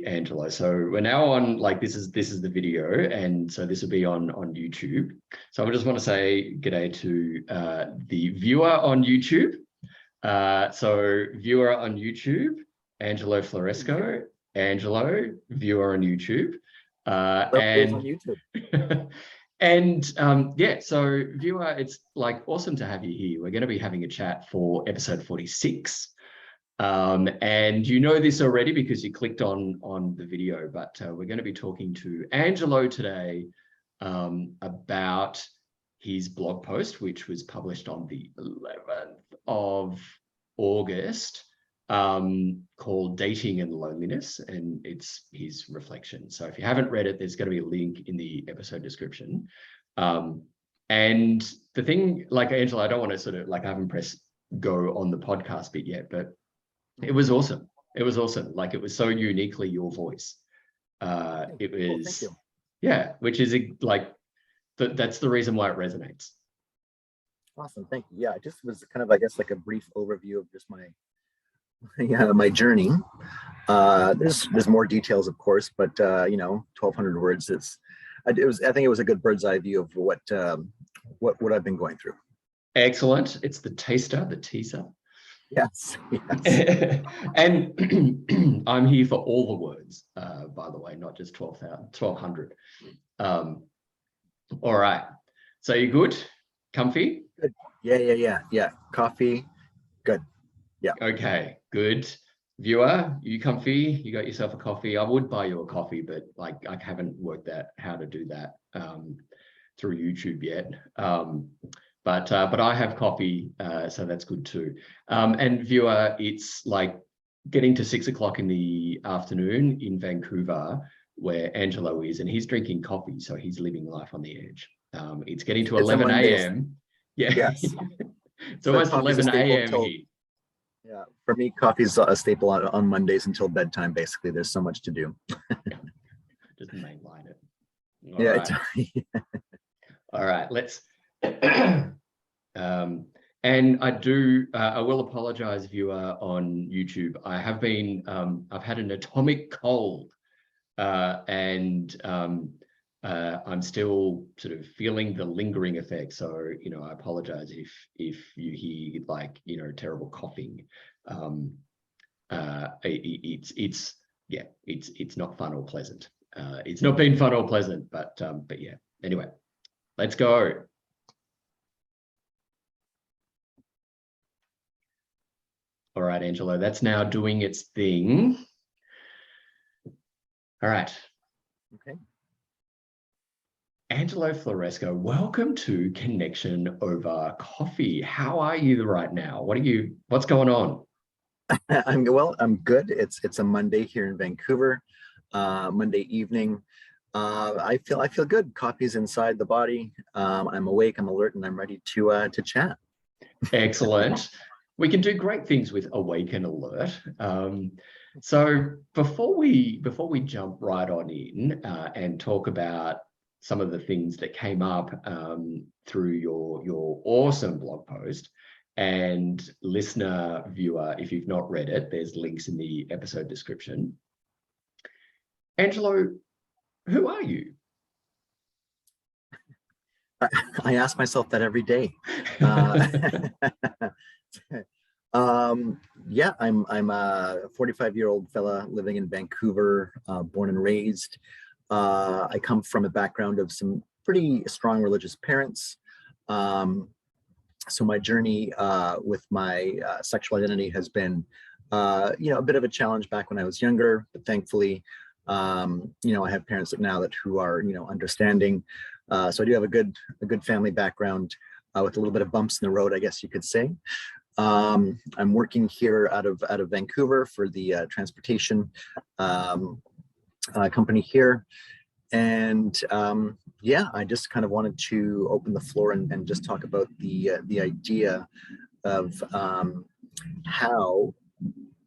Angelo. So we're now on, like, this is the video, and so this will be on YouTube. So I just want to say g'day to the viewer on YouTube. So viewer on YouTube, Angello Floresco. Angelo, viewer on YouTube. And on YouTube. And yeah, so viewer, it's like awesome to have you here. We're going to be having a chat for episode 46. And you know this already because you clicked on the video, but we're going to be talking to Angelo today about his blog post, which was published on the 11th of August, called Dating and Loneliness, and it's his reflection. So if you haven't read it, there's going to be a link in the episode description. And the thing, like, Angelo, I don't want to sort of, like, I haven't pressed go on the podcast bit yet, but it was awesome. It was awesome. Like, it was so uniquely your voice. It was, thank you. Yeah, which is like, that's the reason why it resonates. Awesome, thank you. Yeah, it just was kind of, I guess, like a brief overview of just my my journey. There's more details, of course, but you know, 1,200 words. I think it was a good bird's eye view of what I've been going through. Excellent. It's the taster, the teaser. Yes. And I'm here for all the words, by the way, not just 1,200. All right. So you good? Comfy? Good. Yeah. Coffee. Good. Yeah. Okay, good. Viewer, you comfy? You got yourself a coffee? I would buy you a coffee, but like, I haven't worked out how to do that through YouTube yet. But I have coffee, so that's good too. And viewer, it's like getting to 6 o'clock in the afternoon in Vancouver, where Angelo is, and he's drinking coffee, so he's living life on the edge. It's getting to 11 a.m. Yeah, yes. It's almost 11 a.m. here. Yeah, for me, coffee's a staple on Mondays until bedtime. Basically, there's so much to do. Just mainline it. All right. All right, let's. And I will apologize, viewer on YouTube. I have been, I've had an atomic cold, and I'm still sort of feeling the lingering effects. So, you know, I apologize if you hear, like, you know, terrible coughing. It's not fun or pleasant. It's not been fun or pleasant, but yeah. Anyway, let's go. All right, Angelo, that's now doing its thing. All right. Okay. Angelo Floresco, welcome to Connection Over Coffee. How are you right now? What's going on? I'm good. It's a Monday here in Vancouver, Monday evening. I feel good. Coffee's inside the body. I'm awake, I'm alert, and I'm ready to chat. Excellent. We can do great things with awake and alert. So before we jump right on in and talk about some of the things that came up through your awesome blog post, and listener, viewer, if you've not read it, there's links in the episode description. Angelo, who are you? I ask myself that every day. Yeah, I'm a 45-year-old fella living in Vancouver, born and raised. I come from a background of some pretty strong religious parents. So my journey with my sexual identity has been, you know, a bit of a challenge back when I was younger, but thankfully, you know, I have parents who are, you know, understanding. So I do have a good family background with a little bit of bumps in the road, I guess you could say. I'm working here out of Vancouver for the transportation company here. And yeah, I just kind of wanted to open the floor and just talk about the idea of how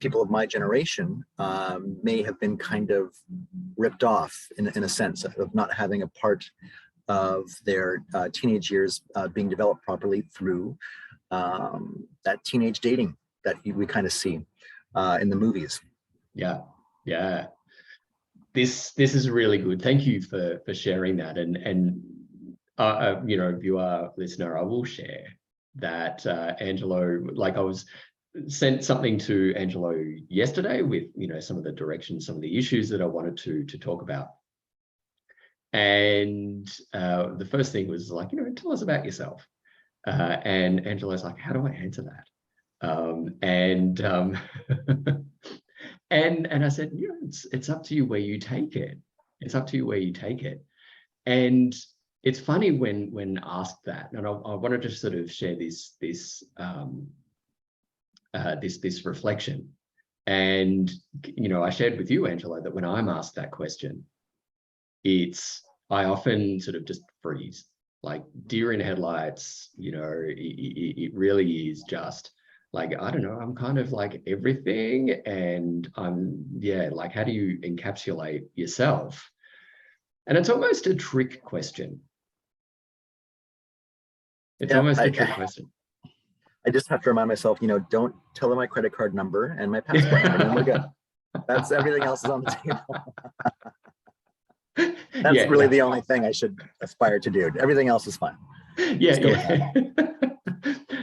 people of my generation may have been kind of ripped off in a sense of not having a part of their teenage years being developed properly through that teenage dating that we kind of see in the movies. Yeah. this is really good. Thank you for sharing that. And you know, viewer, listener, I will share that Angelo, like I was sent something to Angelo yesterday with, you know, some of the directions, some of the issues that I wanted to talk about. And the first thing was like, you know, tell us about yourself. And Angelo's like, how do I answer that? And I said, you know, it's up to you where you take it. It's up to you where you take it. And it's funny when asked that, and I wanted to sort of share this reflection. And you know, I shared with you, Angelo, that when I'm asked that question, I often sort of just freeze, like deer in headlights. You know, it really is just like, I don't know, I'm kind of like everything, and like, how do you encapsulate yourself? And it's almost a trick question. It's almost a trick question. I just have to remind myself, you know, don't tell them my credit card number and my passport number, and we're good. That's everything else is on the table. That's really the only thing I should aspire to do. Everything else is fine. Yeah.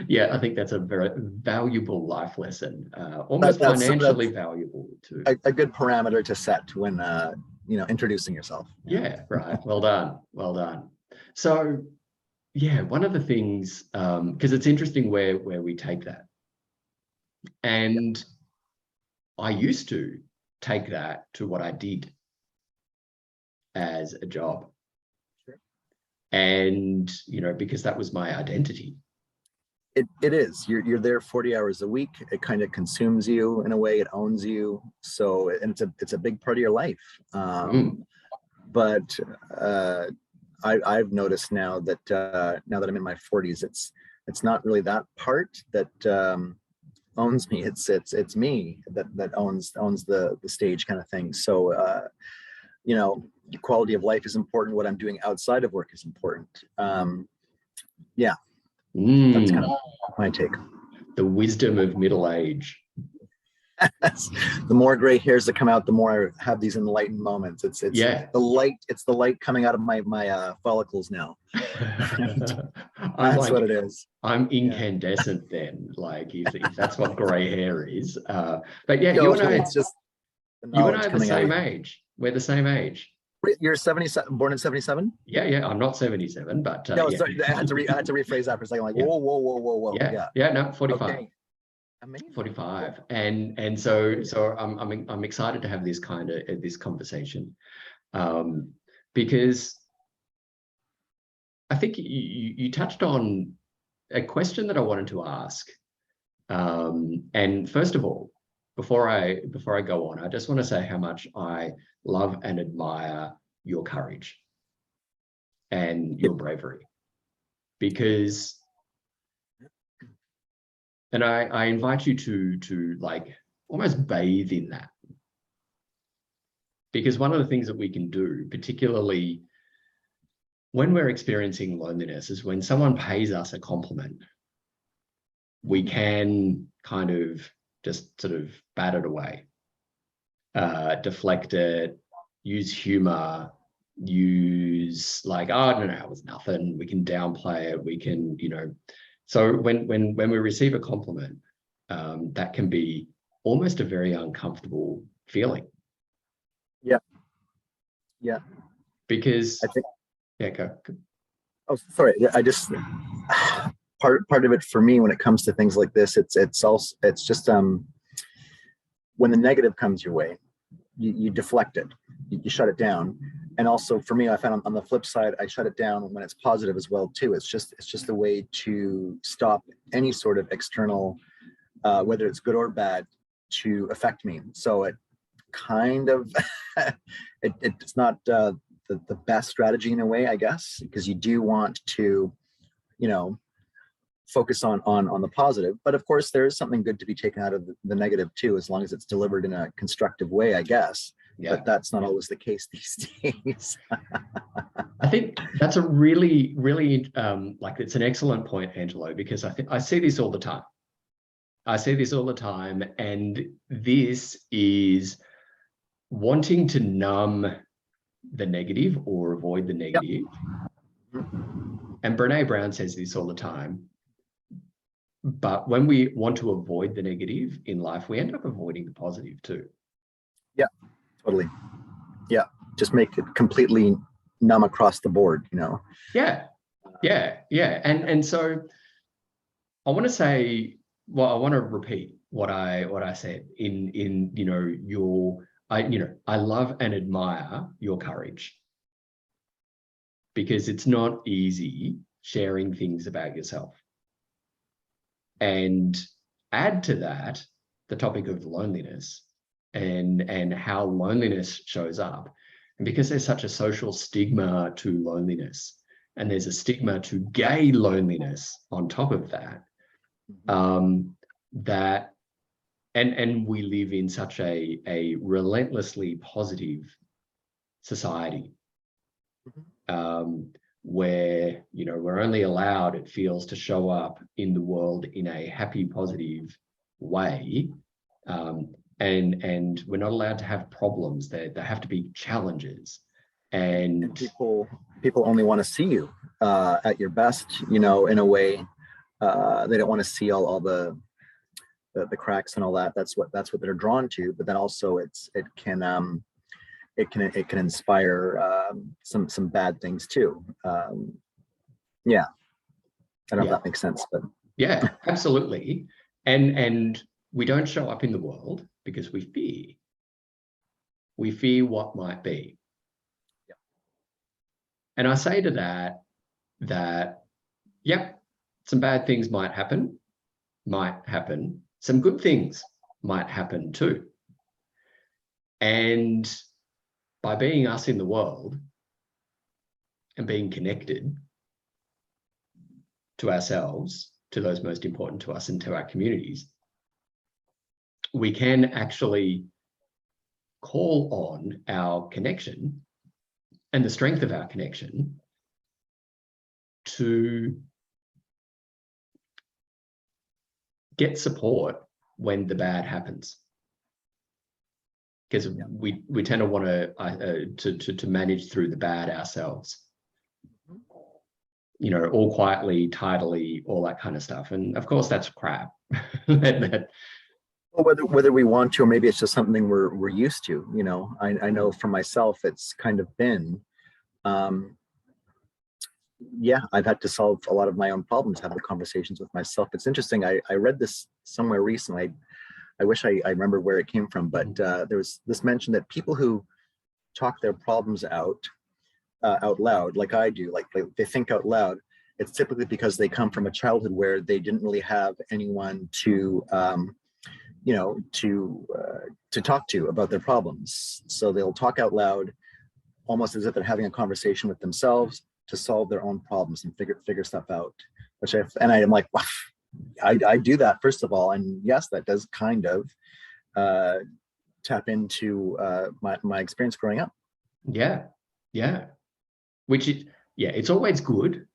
Yeah, I think that's a very valuable life lesson, almost financially valuable too. A good parameter to set when you know, introducing yourself. Yeah, right. Well done. Well done. So yeah, one of the things, because it's interesting where we take that. And I used to take that to what I did as a job. Sure. And, you know, because that was my identity. It is. You're there 40 hours a week. It kind of consumes you in a way. It owns you. So, and it's a big part of your life. But I've noticed now that I'm in my 40s, it's not really that part that owns me. It's me that owns the stage kind of thing. So you know, quality of life is important. What I'm doing outside of work is important. Yeah. That's kind of my take. The wisdom of middle age. The more gray hairs that come out, the more I have these enlightened moments. It's the light. It's the light coming out of my follicles now. That's like, what it is. I'm incandescent then. Like if that's what gray hair is. But yeah, you and I. It's just you and I are the same age. We're the same age. You're 77, born in 77? Yeah. I'm not 77, but no, sorry, I had to rephrase that for a second. Like, whoa. Yeah, no, 45. Okay. Amazing. 45. And so I'm excited to have this kind of this conversation. Because I think you touched on a question that I wanted to ask. And first of all, before I go on, I just want to say how much I love and admire your courage and your bravery, because, and I invite you to like almost bathe in that, because one of the things that we can do, particularly when we're experiencing loneliness, is when someone pays us a compliment, we can kind of just sort of bat it away, deflect it, use humor, use like, oh, no, it was nothing. We can downplay it. We can, you know, so when we receive a compliment, that can be almost a very uncomfortable feeling. Yeah. Because I think, go. Oh, sorry. I just, part of it for me when it comes to things like this, it's just when the negative comes your way, you deflect it, you shut it down. And also for me, I found on the flip side, I shut it down when it's positive as well too. It's just a way to stop any sort of external, whether it's good or bad, to affect me. So it kind of it's not the best strategy in a way, I guess, because you do want to, you know, focus on the positive, but of course there is something good to be taken out of the negative too, as long as it's delivered in a constructive way, I guess. Yeah. But that's not always the case these days. I think that's a really like, it's an excellent point, Angelo, because I see this all the time. I see this all the time, and this is wanting to numb the negative or avoid the Yep. negative. And Brene Brown says this all the time. But when we want to avoid the negative in life, we end up avoiding the positive too. Yeah, totally. Yeah, just make it completely numb across the board, you know. Yeah. And so I want to say, well, I want to repeat what I said in you know, I love and admire your courage, because it's not easy sharing things about yourself. And add to that the topic of loneliness and how loneliness shows up. And because there's such a social stigma to loneliness, and there's a stigma to gay loneliness on top of that, that and we live in such a relentlessly positive society, where, you know, we're only allowed, it feels, to show up in the world in a happy, positive way, and we're not allowed to have problems. There have to be challenges, and people only want to see you at your best, you know, in a way. They don't want to see all the cracks and all that. That's what they're drawn to. But then also it can inspire some bad things too. Yeah, I don't know if that makes sense, but yeah, absolutely. And we don't show up in the world because we fear what might be. Yeah. And I say to that yep, some bad things might happen. Some good things might happen too. And by being us in the world and being connected to ourselves, to those most important to us and to our communities, we can actually call on our connection and the strength of our connection to get support when the bad happens. Because we tend to want to manage through the bad ourselves, you know, all quietly, tidily, all that kind of stuff. And of course, that's crap. well, whether we want to, or maybe it's just something we're used to. You know, I know for myself, it's kind of been, yeah, I've had to solve a lot of my own problems, have the conversations with myself. It's interesting. I read this somewhere recently. I wish I remember where it came from, but there was this mention that people who talk their problems out loud, like I do, like they think out loud, it's typically because they come from a childhood where they didn't really have anyone to, you know, to talk to about their problems. So they'll talk out loud, almost as if they're having a conversation with themselves to solve their own problems and figure stuff out. I'm like, wow, I do that, first of all, and yes, that does kind of tap into my experience growing up. Yeah. Which is, yeah, it's always good,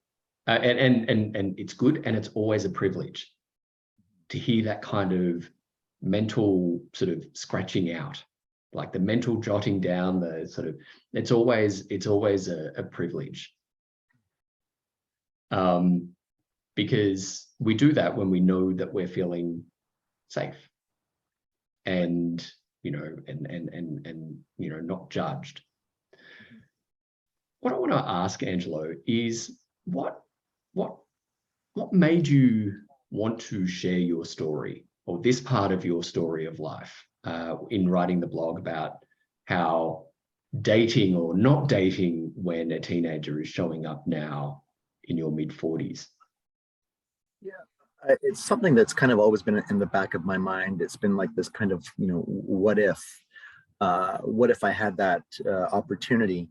and it's good, and it's always a privilege to hear that kind of mental sort of scratching out, like the mental jotting down, the sort of, it's always a privilege. Because we do that when we know that we're feeling safe and, you know, and you know, not judged. What I want to ask, Angelo, is what made you want to share your story, or this part of your story of life, in writing the blog about how dating or not dating when a teenager is showing up now in your mid-40s? Yeah, it's something that's kind of always been in the back of my mind. It's been like this kind of, you know, what if I had that opportunity?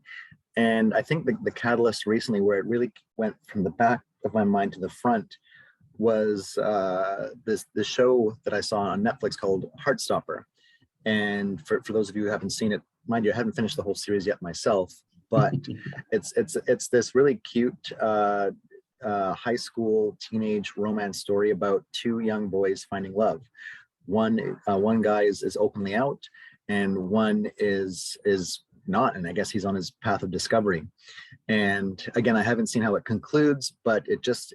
And I think the catalyst recently, where it really went from the back of my mind to the front, was this show that I saw on Netflix called Heartstopper. And for those of you who haven't seen it, mind you, I haven't finished the whole series yet myself, but it's this really cute high school teenage romance story about two young boys finding love. One guy is openly out, and one is not, and I guess he's on his path of discovery. And again, I haven't seen how it concludes, but it's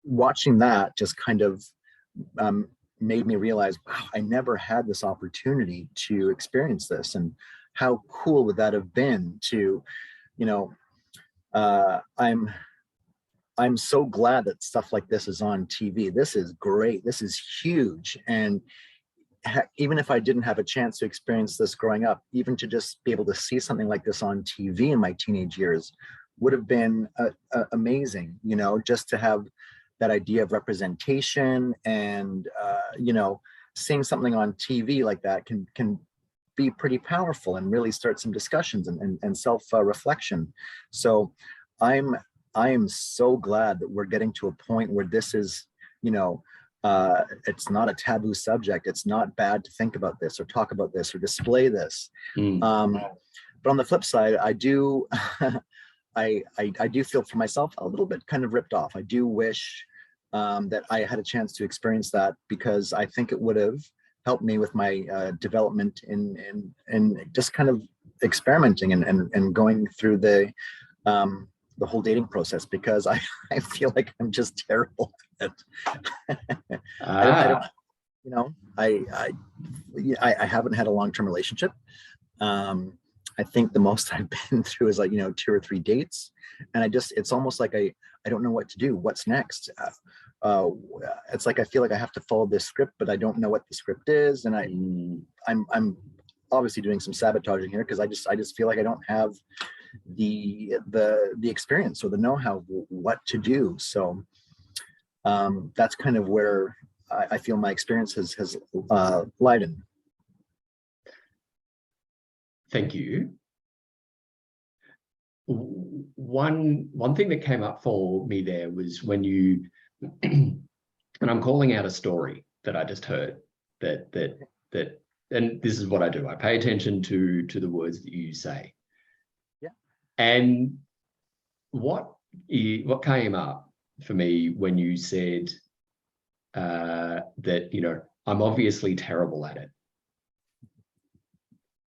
watching that just kind of made me realize, wow, I never had this opportunity to experience this, and how cool would that have been to, I'm so glad that stuff like this is on TV. This is great. This is huge. And even if I didn't have a chance to experience this growing up, even to just be able to see something like this on TV in my teenage years would have been amazing, just to have that idea of representation. And, seeing something on TV like that can be pretty powerful and really start some discussions and self-reflection. So I am so glad that we're getting to a point where this is, it's not a taboo subject. It's not bad to think about this or talk about this or display this. But on the flip side, I do, I do feel for myself a little bit kind of ripped off. I do wish that I had a chance to experience that, because I think it would have helped me with my development in just kind of experimenting and going through the whole dating process, because I feel like I'm just terrible at it. I haven't had a long-term relationship. I think the most I've been through is 2 or 3 dates, and it's almost like I don't know what to do. What's next? It's like I feel like I have to follow this script, but I don't know what the script is, and I'm obviously doing some sabotaging here, because I just feel like I don't have the experience or the know-how what to do. So that's kind of where I feel my experience has lied in. Thank you. One thing that came up for me there was when you, and I'm calling out a story that I just heard, that, and this is what I do. I pay attention to the words that you say. Yeah. And what came up for me when you said that, I'm obviously terrible at it.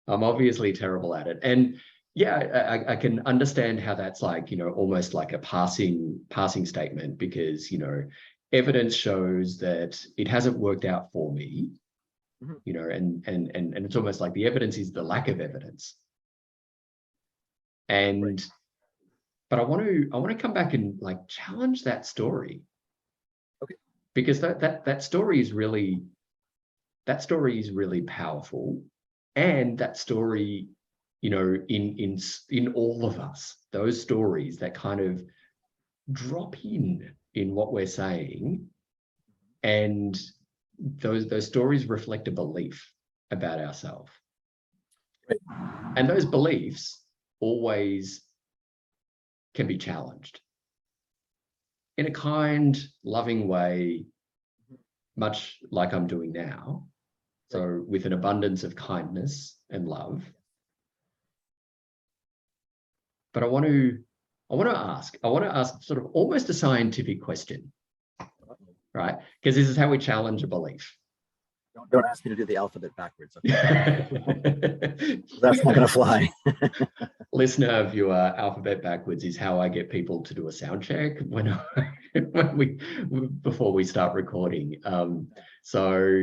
I'm obviously terrible at it. And yeah, I can understand how that's almost like a passing statement, because, evidence shows that it hasn't worked out for me, and it's almost like the evidence is the lack of evidence. And, right. But I want to come back and challenge that story. Okay. Because that story is really powerful. And that story, in all of us, those stories that kind of drop in what we're saying, and those stories reflect a belief about ourselves. Right. And those beliefs always can be challenged in a kind, loving way, much like I'm doing now. So with an abundance of kindness and love. But I want to ask sort of almost a scientific question, right? Because this is how we challenge a belief. Don't ask me to do the alphabet backwards. Okay? That's not going to fly. Listener, viewer, alphabet backwards is how I get people to do a sound check before we start recording. So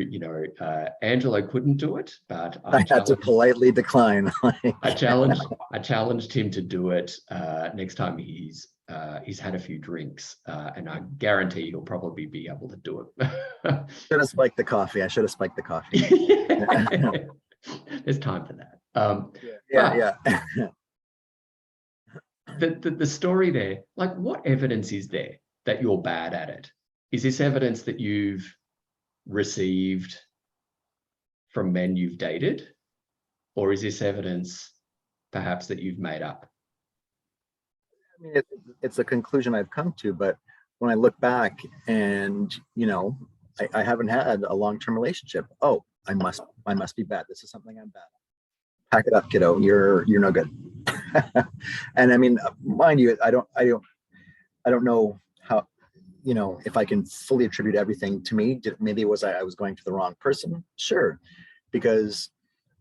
Angelo couldn't do it, but I had to politely decline. I challenged him to do it next time he's had a few drinks, and I guarantee he'll probably be able to do it. Should have spiked the coffee. I should have spiked the coffee. There's time for that. Yeah. The story there, what evidence is there that you're bad at it? Is this evidence that you've received from men you've dated, or is this evidence perhaps that you've made up? I mean, it's a conclusion I've come to, but when I look back and I haven't had a long-term relationship. Oh, I must be bad. This is something I'm bad at. Pack it up, kiddo. You're no good. And I mean, mind you, I don't know how you know, if I can fully attribute everything to me, maybe it was I was going to the wrong person. Sure, because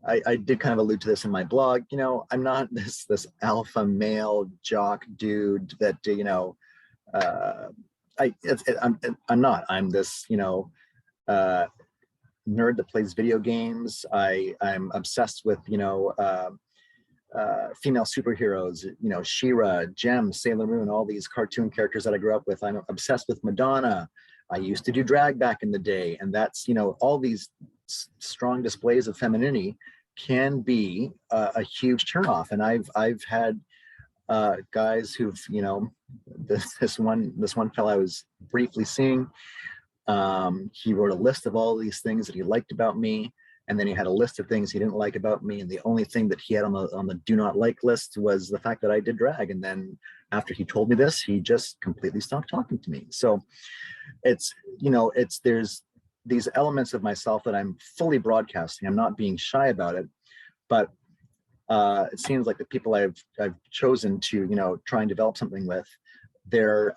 I did kind of allude to this in my blog. You know, I'm not this alpha male jock dude that you know. I'm not. I'm this, you know, nerd that plays video games. I'm obsessed with, you know, female superheroes, you know, She-Ra, Jem, Sailor Moon, all these cartoon characters that I grew up with. I'm obsessed with Madonna. I used to do drag back in the day, and that's, you know, all these strong displays of femininity can be a huge turnoff. And I've had guys who've, you know, this one fellow I was briefly seeing. He wrote a list of all these things that he liked about me, and then he had a list of things he didn't like about me, and the only thing that he had on the do not like list was the fact that I did drag. And then after he told me this, he just completely stopped talking to me. So it's, you know, there's these elements of myself that I'm fully broadcasting. I'm not being shy about it, but it seems like the people I've chosen to, you know, try and develop something with, they're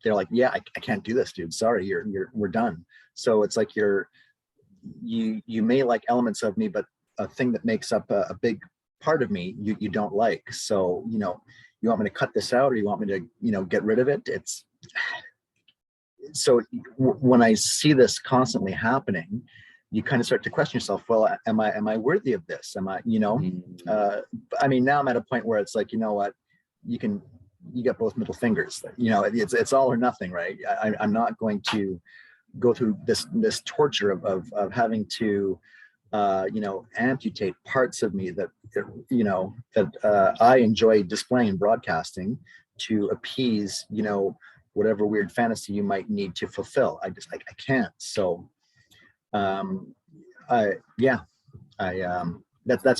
like, yeah, I can't do this, dude. Sorry, we're done. So it's like you may like elements of me, but a thing that makes up a big part of me, you don't like. So, you know, you want me to cut this out, or you want me to, you know, get rid of it? It's so when I see this constantly happening, you kind of start to question yourself. Well, am I worthy of this? Am I, you know? I mean, now I'm at a point where it's like, you know what, you got both middle fingers. You know, it's all or nothing, right? I'm not going to go through this torture of having to, you know, amputate parts of me that, you know, that I enjoy displaying and broadcasting to appease, you know, whatever weird fantasy you might need to fulfill. I can't. So, that's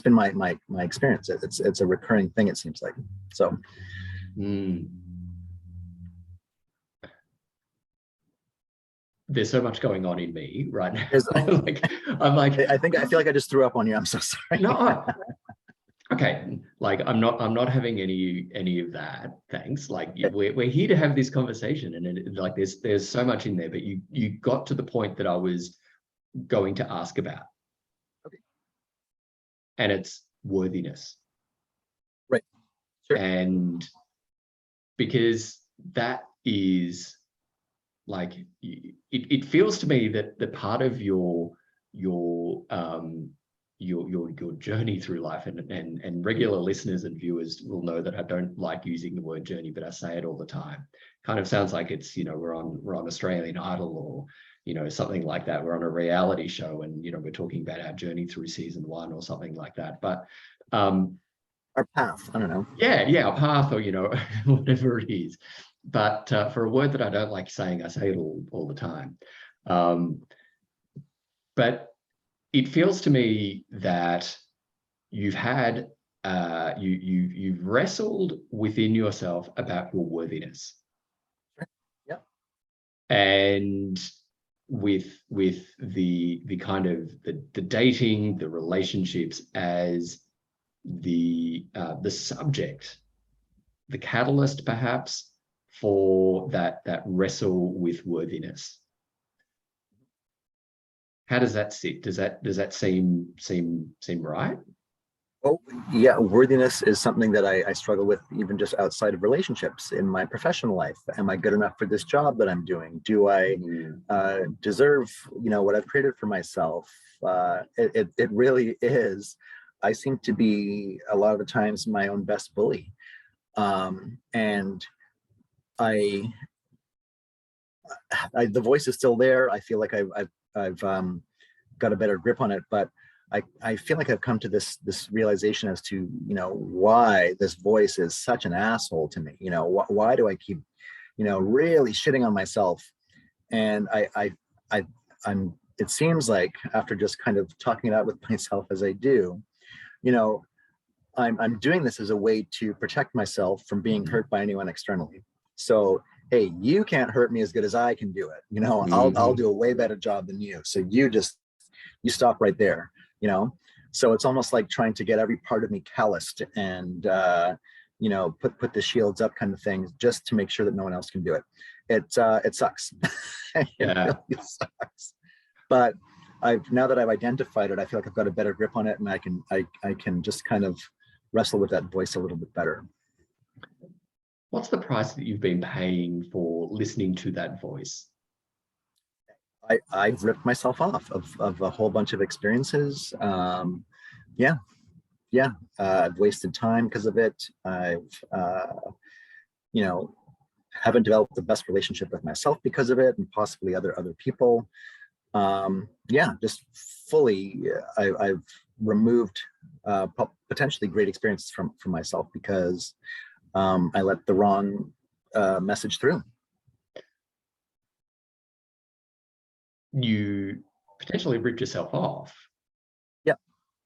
been my experience. It's a recurring thing, it seems like. So. There's so much going on in me right now. I feel like I just threw up on you. I'm so sorry. No. Okay, like I'm not having any of that. Thanks. Like we're here to have this conversation, and like there's so much in there. But you got to the point that I was going to ask about, okay, and it's worthiness, right? Sure. And because that is like it feels to me that the part of your journey through life, and regular listeners and viewers will know that I don't like using the word journey, but I say it all the time. Kind of sounds like it's, you know, we're on Australian Idol, or, you know, something like that. We're on a reality show, and, you know, we're talking about our journey through season 1 or something like that. But our path, I don't know. Yeah, our path, or, you know, whatever it is. But for a word that I don't like saying, I say it all the time. But it feels to me that you've had you've wrestled within yourself about your worthiness. Yeah. And with the kind of the dating, the relationships as the subject, the catalyst perhaps for that wrestle with worthiness. How does that sit? Does that seem right? Oh, yeah, worthiness is something that I struggle with, even just outside of relationships in my professional life. Am I good enough for this job that I'm doing? Do I deserve, you know, what I've created for myself? It really is. I seem to be a lot of the times my own best bully, and the voice is still there. I feel like I've got a better grip on it, but I feel like I've come to this realization as to, you know, why this voice is such an asshole to me. You know, why do I keep, you know, really shitting on myself? And I'm. It seems like after just kind of talking it out with myself as I do, you know, I'm doing this as a way to protect myself from being hurt by anyone externally. So, hey, you can't hurt me as good as I can do it. You know, I'll do a way better job than you. So you stop right there. You know, so it's almost like trying to get every part of me calloused and you know, put the shields up kind of thing, just to make sure that no one else can do it. It sucks. It Yeah. really sucks. But now that I've identified it, I feel like I've got a better grip on it, and I can just kind of wrestle with that voice a little bit better. What's the price that you've been paying for listening to that voice? I've ripped myself off of a whole bunch of experiences. I've wasted time because of it. I've, you know, haven't developed the best relationship with myself because of it, and possibly other people. Just fully, I've removed potentially great experiences from myself because I let the wrong message through. You potentially ripped yourself off. Yeah.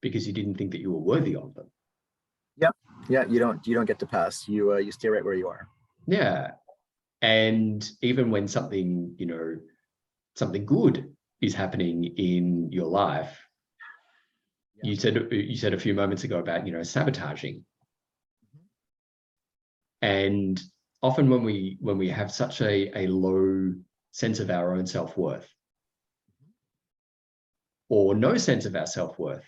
Because you didn't think that you were worthy of them. Yeah. Yeah. You don't get to pass. You stay right where you are. Yeah. And even when something, you know, something good is happening in your life, yeah. You said a few moments ago about, you know, sabotaging. And often when we have such a low sense of our own self-worth, or no sense of our self-worth,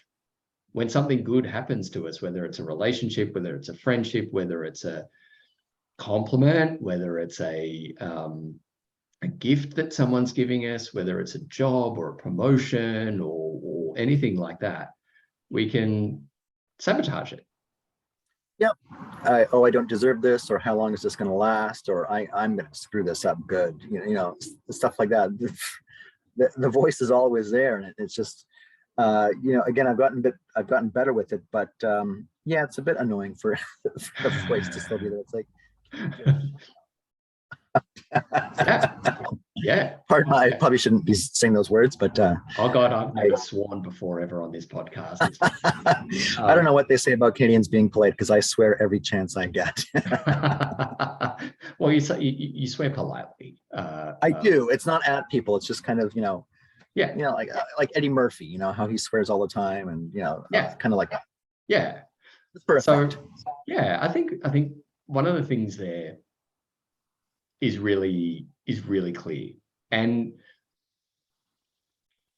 when something good happens to us, whether it's a relationship, whether it's a friendship, whether it's a compliment, whether it's a gift that someone's giving us, whether it's a job or a promotion or anything like that, we can sabotage it. Yep. I don't deserve this, or how long is this going to last, or I'm going to screw this up good. You know, stuff like that. The voice is always there, and it's just, you know, again, I've gotten better with it, but yeah, it's a bit annoying for the voice to still be there. It's like, yeah. Pardon, I probably shouldn't be saying those words, but oh God, I've never sworn before ever on this podcast. I don't know what they say about Canadians being polite, because I swear every chance I get. Well, you swear politely. I do. It's not at people. It's just kind of, you know, yeah, you know, like Eddie Murphy, you know, how he swears all the time, and you know, yeah, kind of like that. Yeah. So yeah, I think one of the things there is really clear. And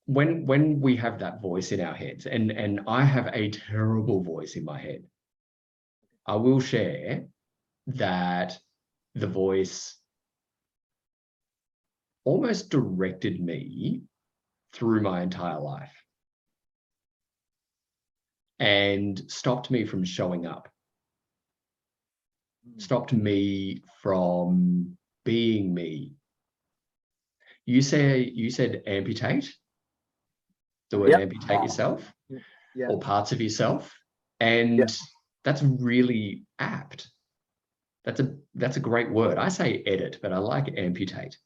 when we have that voice in our heads, and I have a terrible voice in my head, I will share that the voice almost directed me through my entire life and stopped me from showing up, stopped me from being me. You said amputate, the word amputate yourself, or parts of yourself, and that's really apt. That's a great word. I say edit, but I like amputate.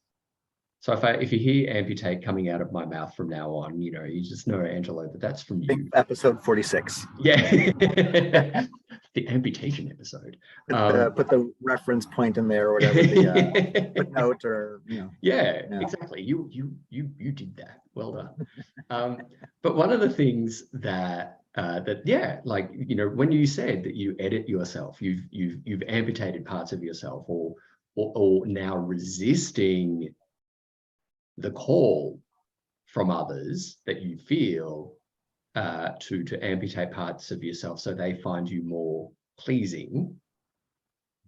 So if you hear amputate coming out of my mouth from now on, you know, you just know, Angelo, that that's from you. Episode 46. Yeah. The amputation episode. Put the reference point in there, or whatever, the footnote, or, you know. Yeah, exactly. You did that. Well done. But one of the things that like, you know, when you said that you edit yourself, you've amputated parts of yourself, or now resisting the call from others that you feel to amputate parts of yourself so they find you more pleasing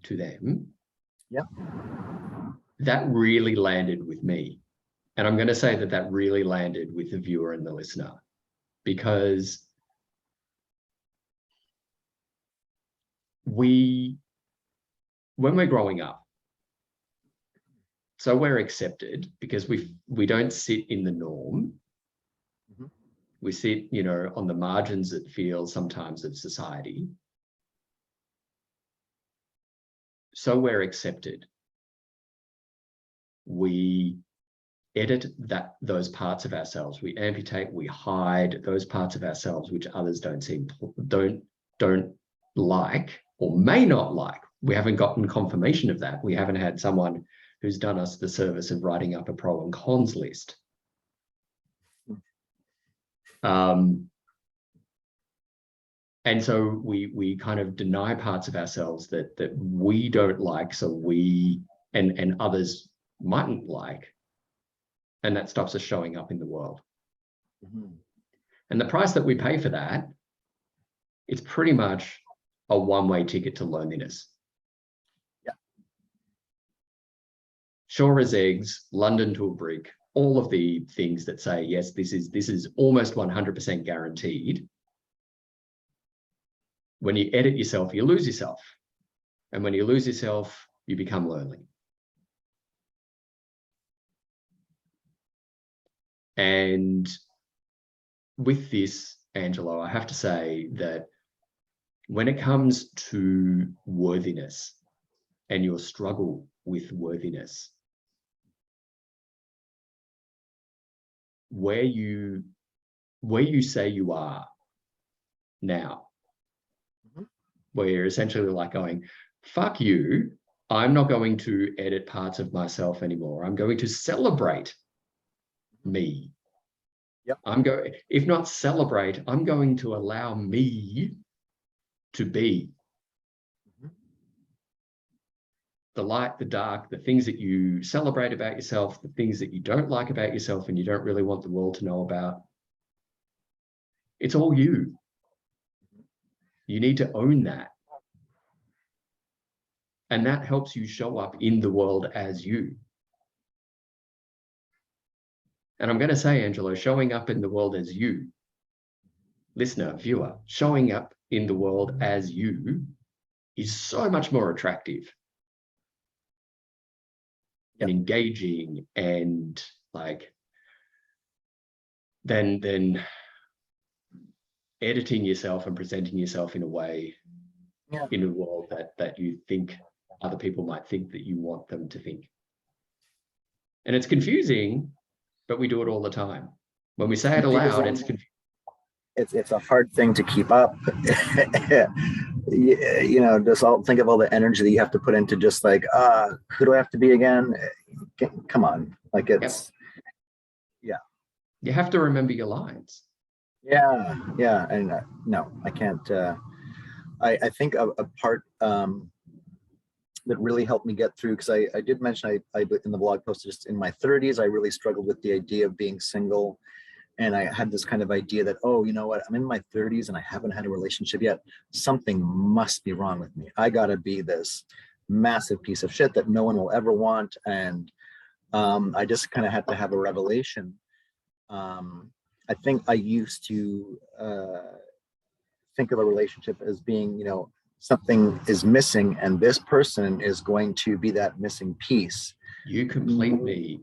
to them. Yeah. That really landed with me. And I'm going to say that really landed with the viewer and the listener, because when we're growing up, so we're accepted because we don't sit in the norm. Mm-hmm. We sit, you know, on the margins, it feels sometimes, of society. So we're accepted. We edit those parts of ourselves. We amputate, we hide those parts of ourselves which others don't like, or may not like. We haven't gotten confirmation of that. We haven't had someone who's done us the service of writing up a pro and cons list. And so we kind of deny parts of ourselves that we don't like, so we and others mightn't like, and that stops us showing up in the world. Mhm. And the price that we pay for that, it's pretty much a one-way ticket to loneliness. Yeah. Sure as eggs, London to a brick, all of the things that say, yes, this is almost 100% guaranteed. When you edit yourself, you lose yourself. And when you lose yourself, you become lonely. And with this, Angelo, I have to say that when it comes to worthiness and your struggle with worthiness, where you say you are now, where you're essentially like going, fuck you, I'm not going to edit parts of myself anymore. I'm going to celebrate me. Yep. If not celebrate, I'm going to allow me to be. The light, the dark, the things that you celebrate about yourself, the things that you don't like about yourself and you don't really want the world to know about. It's all you. You need to own that. And that helps you show up in the world as you. And I'm going to say, Angelo, showing up in the world as you, listener, viewer, showing up in the world as you is so much more attractive and engaging and like than editing yourself and presenting yourself in a way in a world that you think other people might think that you want them to think. And it's confusing, but we do it all the time. When we say it aloud, it's confusing. It's a hard thing to keep up. You know, just think of all the energy that you have to put into just like, who do I have to be again? Come on, like it's, yeah. You have to remember your lines. Yeah, and no, I can't. I think a part that really helped me get through, because I did mention I in the blog post, just in my 30s, I really struggled with the idea of being single. And I had this kind of idea that, oh, you know what, I'm in my 30s and I haven't had a relationship yet. Something must be wrong with me. I gotta be this massive piece of shit that no one will ever want. And I just kind of had to have a revelation. I think I used to think of a relationship as being, you know, something is missing and this person is going to be that missing piece. You complete me.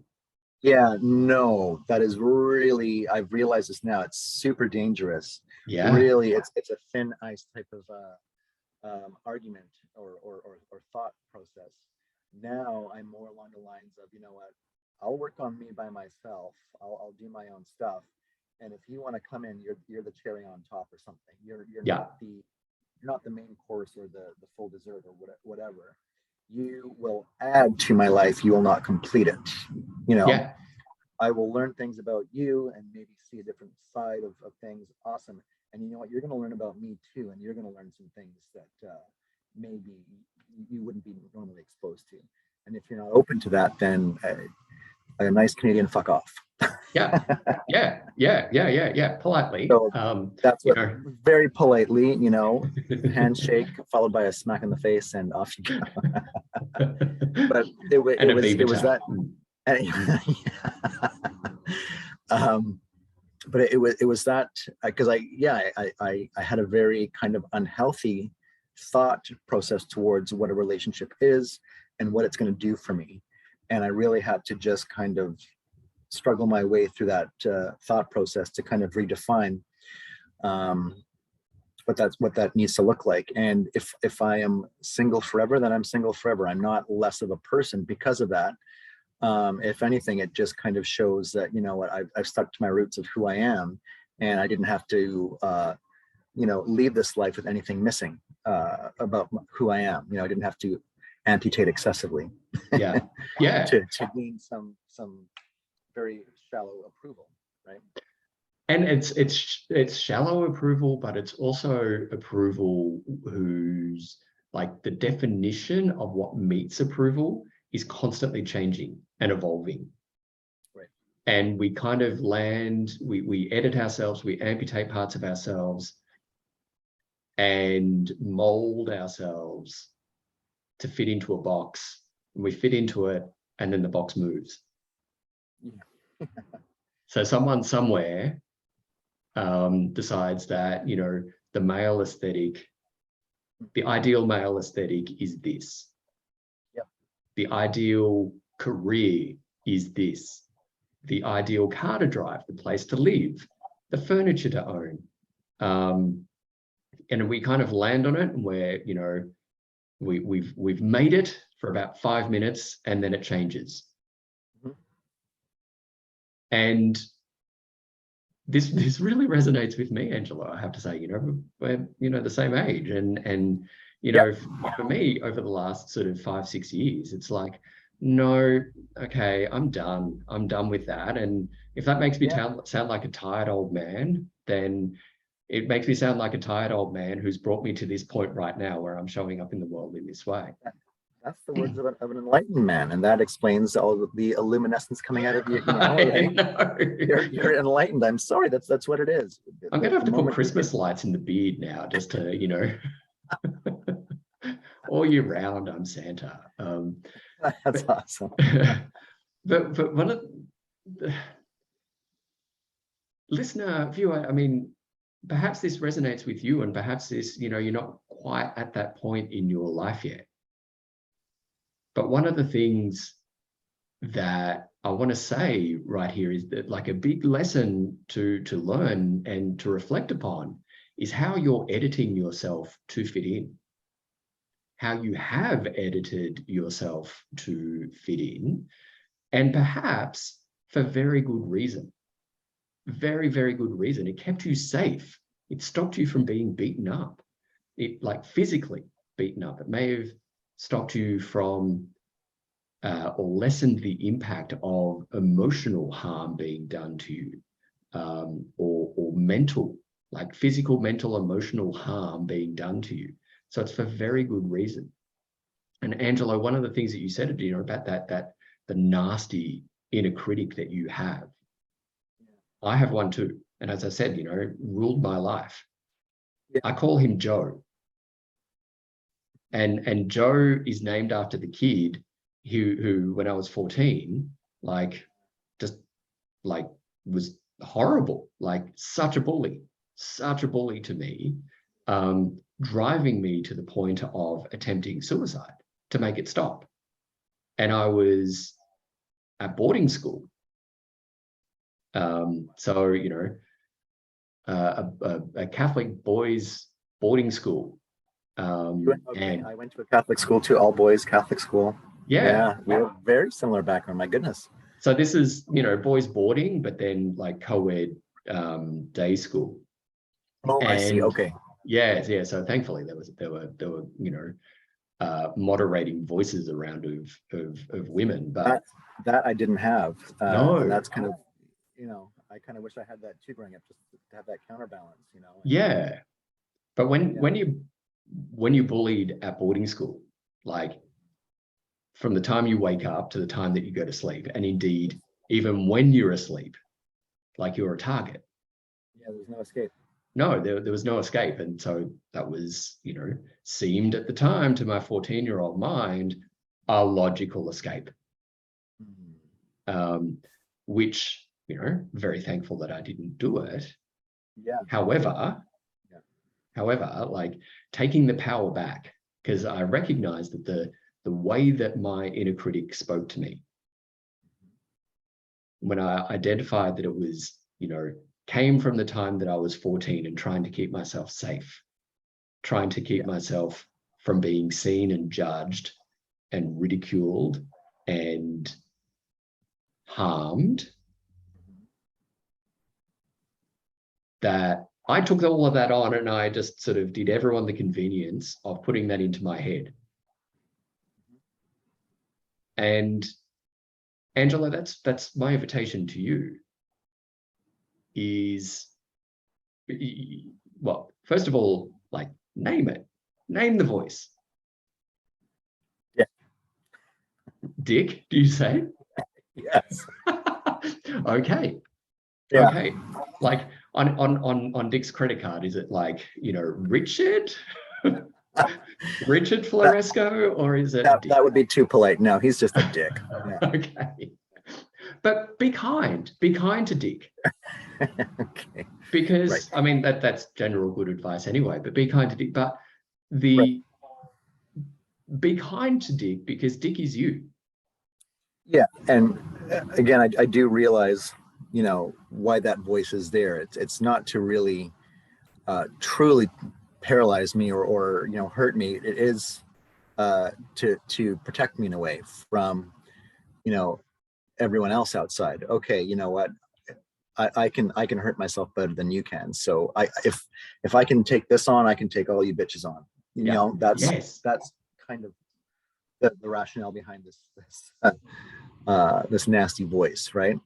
Yeah, no, that is really, I've realized this now, it's super dangerous. Yeah. Really, it's a thin ice type of argument or thought process. Now I'm more along the lines of, you know what, I'll work on me by myself. I'll do my own stuff. And if you want to come in, you're the cherry on top or something. You're not the main course or the full dessert or whatever. You will add to my life. You will not complete it. You know, I will learn things about you and maybe see a different side of things. Awesome. And you know what? You're going to learn about me too. And you're going to learn some things that maybe you wouldn't be normally exposed to. And if you're not open to that, then a nice Canadian fuck off. Yeah. Politely. So that's what, very politely, you know, handshake followed by a smack in the face and off you go. But it was that. But it was that, because I had a very kind of unhealthy thought process towards what a relationship is and what it's going to do for me. And I really had to just kind of struggle my way through that thought process to kind of redefine what that needs to look like. And if I am single forever, then I'm single forever. I'm not less of a person because of that. If anything, it just kind of shows that, you know what, I've stuck to my roots of who I am, and I didn't have to you know, leave this life with anything missing about who I am. You know, I didn't have to amputate excessively to gain some very shallow approval, right? And it's shallow approval, but it's also approval whose, like, the definition of what meets approval is constantly changing and evolving. Right. And we kind of land, we edit ourselves, we amputate parts of ourselves and mold ourselves to fit into a box. And we fit into it, and then the box moves. Yeah. So someone somewhere decides that, you know, the male aesthetic, the ideal male aesthetic is this. Yep. The ideal career is this. The ideal car to drive, the place to live, the furniture to own. And we kind of land on it, and we're, you know, we've made it for about 5 minutes, and then it changes. Mm-hmm. And this really resonates with me, Angelo, I have to say. You know, we're, you know, the same age, and you know, for me, over the last sort of 5-6 years, it's like, no, okay, I'm done with that. And if that makes me sound like a tired old man, then it makes me sound like a tired old man who's brought me to this point right now where I'm showing up in the world in this way. That's the words of an enlightened man, and that explains all of the luminescence coming out of you now. Right? You're enlightened. I'm sorry, that's what it is. I'm gonna have to put Christmas lights in the beard now, just to, you know, all year round I'm Santa. That's awesome. but one of the listener, viewer, I mean, perhaps this resonates with you, and perhaps this, you know, you're not quite at that point in your life yet. But one of the things that I want to say right here is that, like, a big lesson to learn and to reflect upon is how you're editing yourself to fit in, how you have edited yourself to fit in, and perhaps for very good reason. Very, very good reason. It kept you safe. It stopped you from being beaten up. It, like, physically beaten up. It may have stopped you from or lessened the impact of emotional harm being done to you, or mental, like physical, mental, emotional harm being done to you. So it's for very good reason. And Angelo, one of the things that you said, you know, about that the nasty inner critic that you have, I have one too. And as I said, you know, ruled my life. Yeah. I call him Joe. And Joe is named after the kid who when I was 14, like, just like was horrible, like such a bully to me, driving me to the point of attempting suicide to make it stop. And I was at boarding school. So, you know, a Catholic boys boarding school. And I went to a Catholic school too, all boys Catholic school. Yeah, we have very similar background. My goodness. So this is, you know, boys boarding, but then like co-ed day school. Oh, and I see. Okay. Yeah. So thankfully there were you know, moderating voices around of women, but that I didn't have. No, and that's kind of, you know, I kind of wish I had that too growing up, just to have that counterbalance, you know. Yeah, but when you bullied at boarding school, like, from the time you wake up to the time that you go to sleep, and indeed even when you're asleep, like, you're a target. Yeah, there's no escape. No, there was no escape. And so that was, you know, seemed at the time to my 14-year-old mind a logical escape. Which, you know, very thankful that I didn't do it. Yeah. However, like, taking the power back, because I recognized that the way that my inner critic spoke to me, when I identified that it was, you know, came from the time that I was 14 and trying to keep myself safe, trying to keep myself from being seen and judged and ridiculed and harmed, that I took all of that on, and I just sort of did everyone the convenience of putting that into my head. And Angela, that's my invitation to you. is, well, first of all, like, name it. Name the voice. Yeah. Dick, do you say? Yes. Okay. Yeah. Okay. Like on Dick's credit card, is it like, Richard? Richard Floresco, or is it Dick? That would be too polite. No, he's just a dick. Yeah. Okay. But be kind. Be kind to Dick. Okay. Because Right. I mean that's general good advice anyway, but be kind to Dick. But Right. be kind to Dick because Dick is you. Yeah. And again, I do realize, why that voice is there. It's not to really truly paralyze me or hurt me. It is to protect me in a way from, everyone else outside. Okay, you know what? I can hurt myself better than you can. So if I can take this on, I can take all you bitches on. That's kind of the rationale behind this nasty voice, right?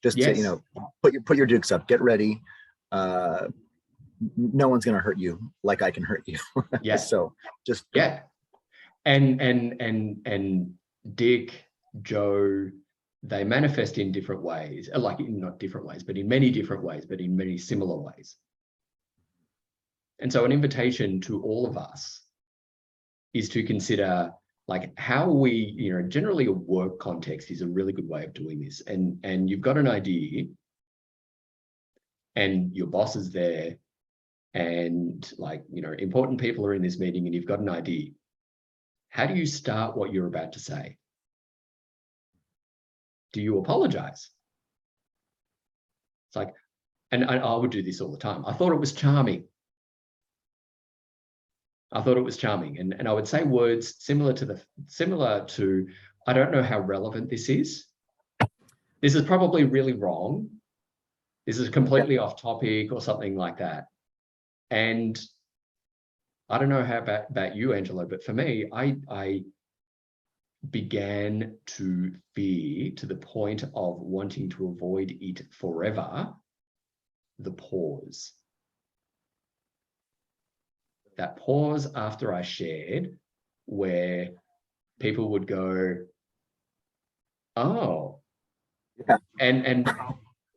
Just to put your dukes up, get ready. No one's gonna hurt you like I can hurt you. Yeah. So just and Dick, Joe, they manifest in different ways, like not different ways, but in many different ways, but in many similar ways. And so an invitation to all of us is to consider, like, how we, generally a work context is a really good way of doing this. And you've got an idea and your boss is there and, like, important people are in this meeting and you've got an idea. How do you start what you're about to say? Do you apologize? It's like, and I would do this all the time. I thought it was charming. I thought it was charming. And I would say words similar to, I don't know how relevant this is. This is probably really wrong. This is completely off topic or something like that. And I don't know how about you, Angelo, but for me, I began to fear, to the point of wanting to avoid it forever, the pause. That pause after I shared, where people would go, oh, yeah. And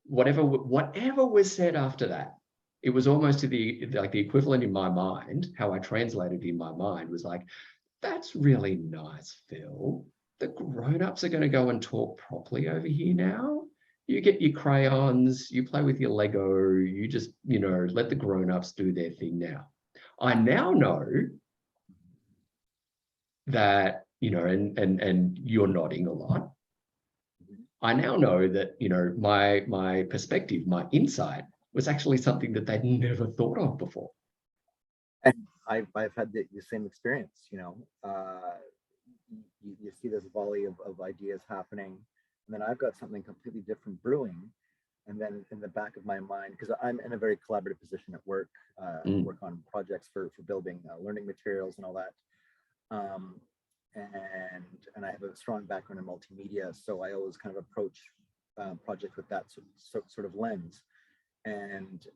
whatever was said after that, it was almost the equivalent in my mind. How I translated in my mind was like, that's really nice, Phil. The grown-ups are going to go and talk properly over here now. You get your crayons, you play with your Lego, you just, let the grown-ups do their thing now. I now know that, and you're nodding a lot. I now know that, my perspective, my insight was actually something that they'd never thought of before. And I've had the same experience, you see this volley of ideas happening, and then I've got something completely different brewing. And then in the back of my mind, because I'm in a very collaborative position at work, work on projects for building learning materials and all that. And I have a strong background in multimedia, so I always kind of approach projects with that sort of lens. And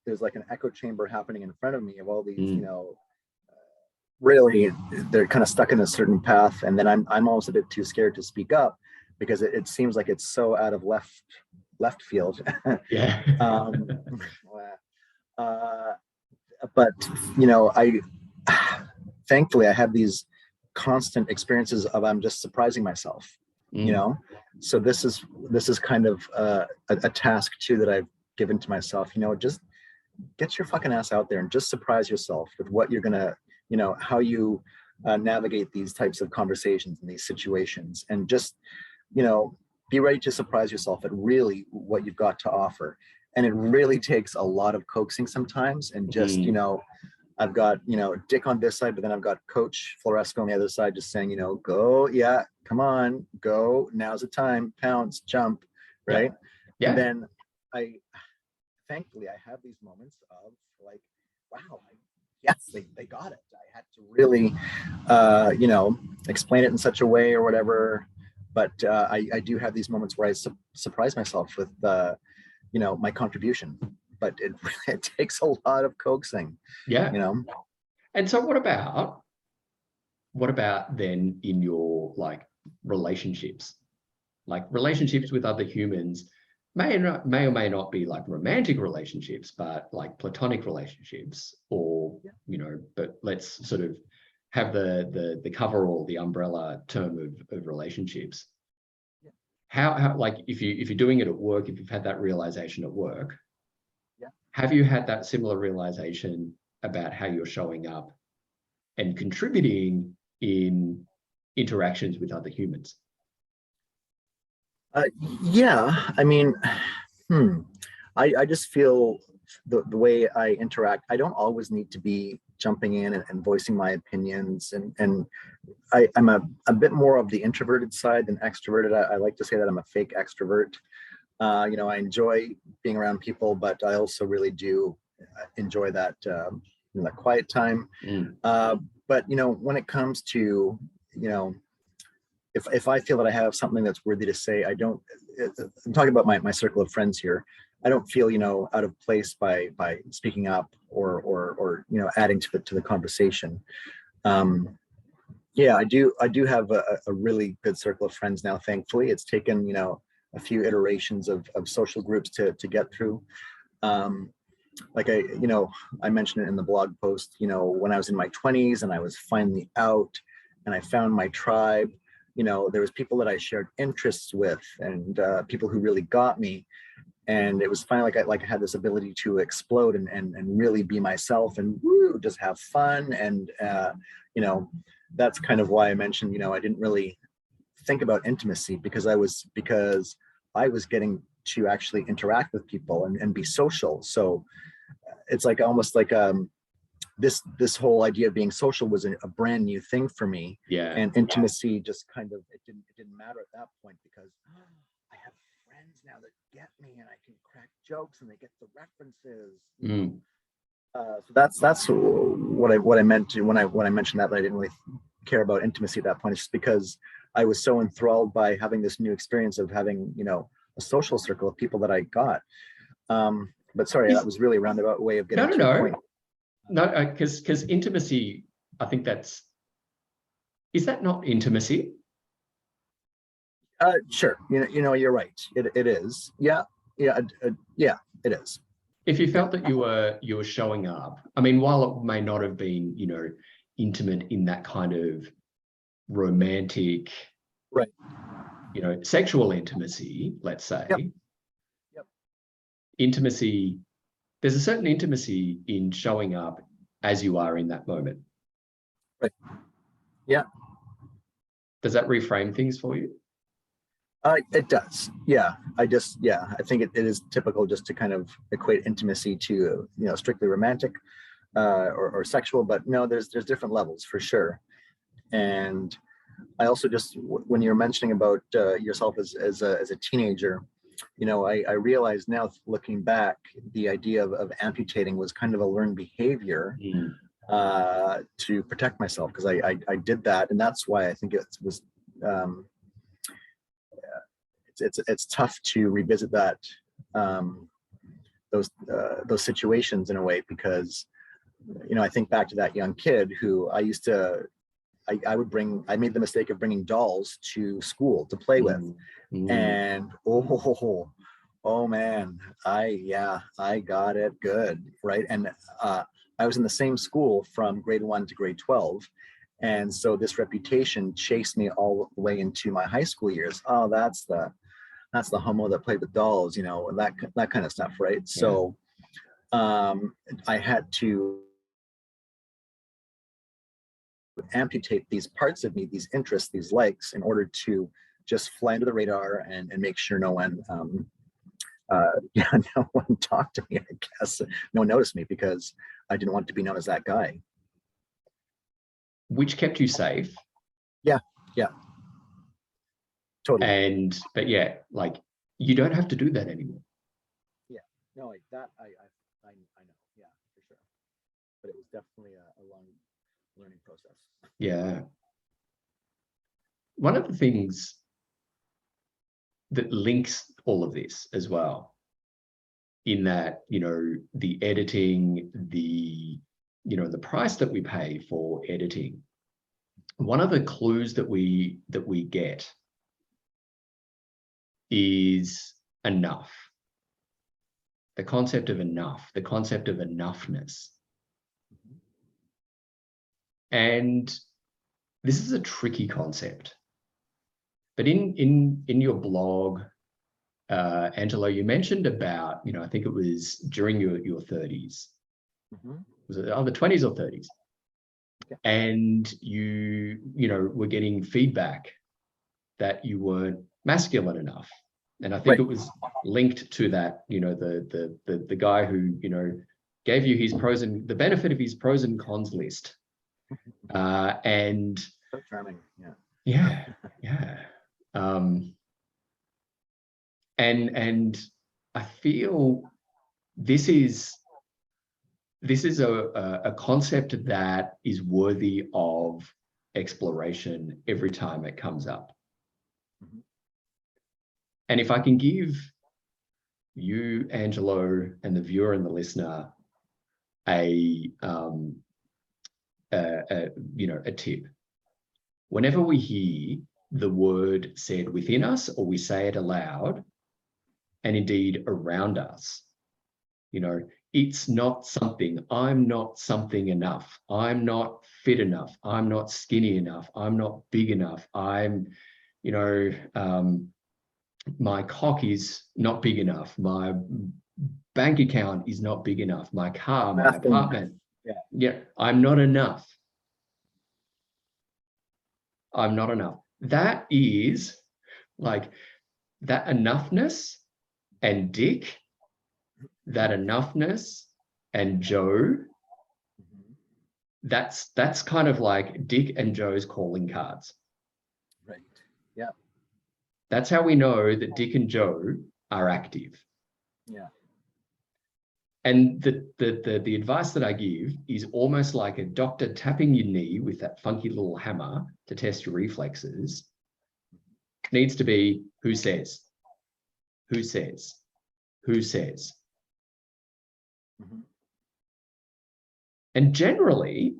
there's like an echo chamber happening in front of me of all these, really they're kind of stuck in a certain path, and then I'm almost a bit too scared to speak up because it seems like it's so out of left field. Yeah. But I thankfully I have these constant experiences of I'm just surprising myself. So this is kind of a task too that I've given to myself. Just get your fucking ass out there and just surprise yourself with what you're gonna, how you navigate these types of conversations and these situations, and just be ready to surprise yourself at really what you've got to offer. And it really takes a lot of coaxing sometimes, and just I've got Dick on this side, but then I've got Coach Floresco on the other side just saying, go, yeah, come on, go, now's the time, pounce, jump, right? Yeah. And then thankfully I have these moments of like, wow, yes, they got it. I had to really explain it in such a way or whatever, but I do have these moments where I surprise myself with my contribution, but it takes a lot of coaxing. Yeah. You know. And so what about then in your like relationships? Like relationships with other humans may or may not be like romantic relationships, but like platonic relationships, or but let's sort of have the coverall, the umbrella term of relationships. Yeah. How like if you're doing it at work, if you've had that realization at work, Yeah. have you had that similar realization about how you're showing up and contributing in interactions with other humans? Yeah, I mean, I just feel the way I interact, I don't always need to be jumping in and voicing my opinions, and I'm a bit more of the introverted side than extroverted. I like to say that I'm a fake extrovert. I enjoy being around people, but I also really do enjoy that that quiet time. But when it comes to if I feel that I have something that's worthy to say, I'm talking about my circle of friends here. I don't feel out of place by speaking up or adding to the conversation. Yeah, I do have a really good circle of friends now. Thankfully, it's taken a few iterations of social groups to get through. Like I mentioned it in the blog post. When I was in my 20s and I was finally out and I found my tribe. There was people that I shared interests with, and people who really got me. And it was finally like I had this ability to explode and really be myself and just have fun. And that's kind of why I mentioned I didn't really think about intimacy because I was getting to actually interact with people and be social. So it's like almost like this whole idea of being social was a brand new thing for me. Yeah. And intimacy just kind of it didn't matter at that point because I have friends now that get me and I can crack jokes and they get the references. So that's what I meant when I mentioned that I didn't really care about intimacy at that point. It's just because I was so enthralled by having this new experience of having a social circle of people that I got. But sorry, that was really a roundabout way of getting to the point. No, because intimacy, I think is that not intimacy? Sure. You're right. It is. Yeah. It is. If you felt that you were showing up, I mean, while it may not have been, intimate in that kind of romantic, right, sexual intimacy, let's say. Yep. Intimacy, there's a certain intimacy in showing up as you are in that moment. Right. Yeah. Does that reframe things for you? It does. Yeah. I think it is typical just to kind of equate intimacy to, strictly romantic or sexual, but no, there's different levels for sure. And I also just, when you're mentioning about yourself as a teenager, I realize now looking back, the idea of amputating was kind of a learned behavior to protect myself because I did that. And that's why I think it was, it's tough to revisit that, those situations in a way, because, I think back to that young kid who I used to, I made the mistake of bringing dolls to school to play with. And oh man, I got it good, right? And I was in the same school from grade 1 to grade 12, and so this reputation chased me all the way into my high school years. Oh, that's the homo that played with dolls, that kind of stuff, right? Yeah. So I had to amputate these parts of me, these interests, these likes, in order to just fly under the radar and make sure no one no one talked to me, I guess. No one noticed me because I didn't want to be known as that guy. Which kept you safe. Yeah. Totally. But yeah, like you don't have to do that anymore. Yeah. No, I know. Yeah, for sure. But it was definitely a long learning process. Yeah. One of the things that links all of this as well, in that, you know, the editing, the, you know, the price that we pay for editing. One of the clues that we get is enough. The concept of enough, the concept of enoughness. And this is a tricky concept. But in your blog, Angelo, you mentioned about, you know, I think it was during your 30s. Was it either 20s or 30s? Yeah. And you know, were getting feedback that you weren't masculine enough. And I think it was linked to that, you know, the guy who, you know, gave you his the benefit of his pros and cons list. And so charming. Yeah. And I feel this is a concept that is worthy of exploration every time it comes up. And if I can give you, Angelo, and the viewer and the listener a tip. Whenever we hear the word said within us, or we say it aloud, and indeed around us, you know, it's not something, I'm not something enough, I'm not fit enough, I'm not skinny enough, I'm not big enough, I'm, you know, my cock is not big enough, my bank account is not big enough, my car, my apartment, I'm not enough. I'm not enough. That is like that enoughness and Dick, that enoughness and Joe, that's kind of like Dick and Joe's calling cards. Right. Yeah. That's how we know that Dick and Joe are active. Yeah. And the advice that I give is almost like a doctor tapping your knee with that funky little hammer to test your reflexes. Needs to be, who says? Who says? Who says? And generally,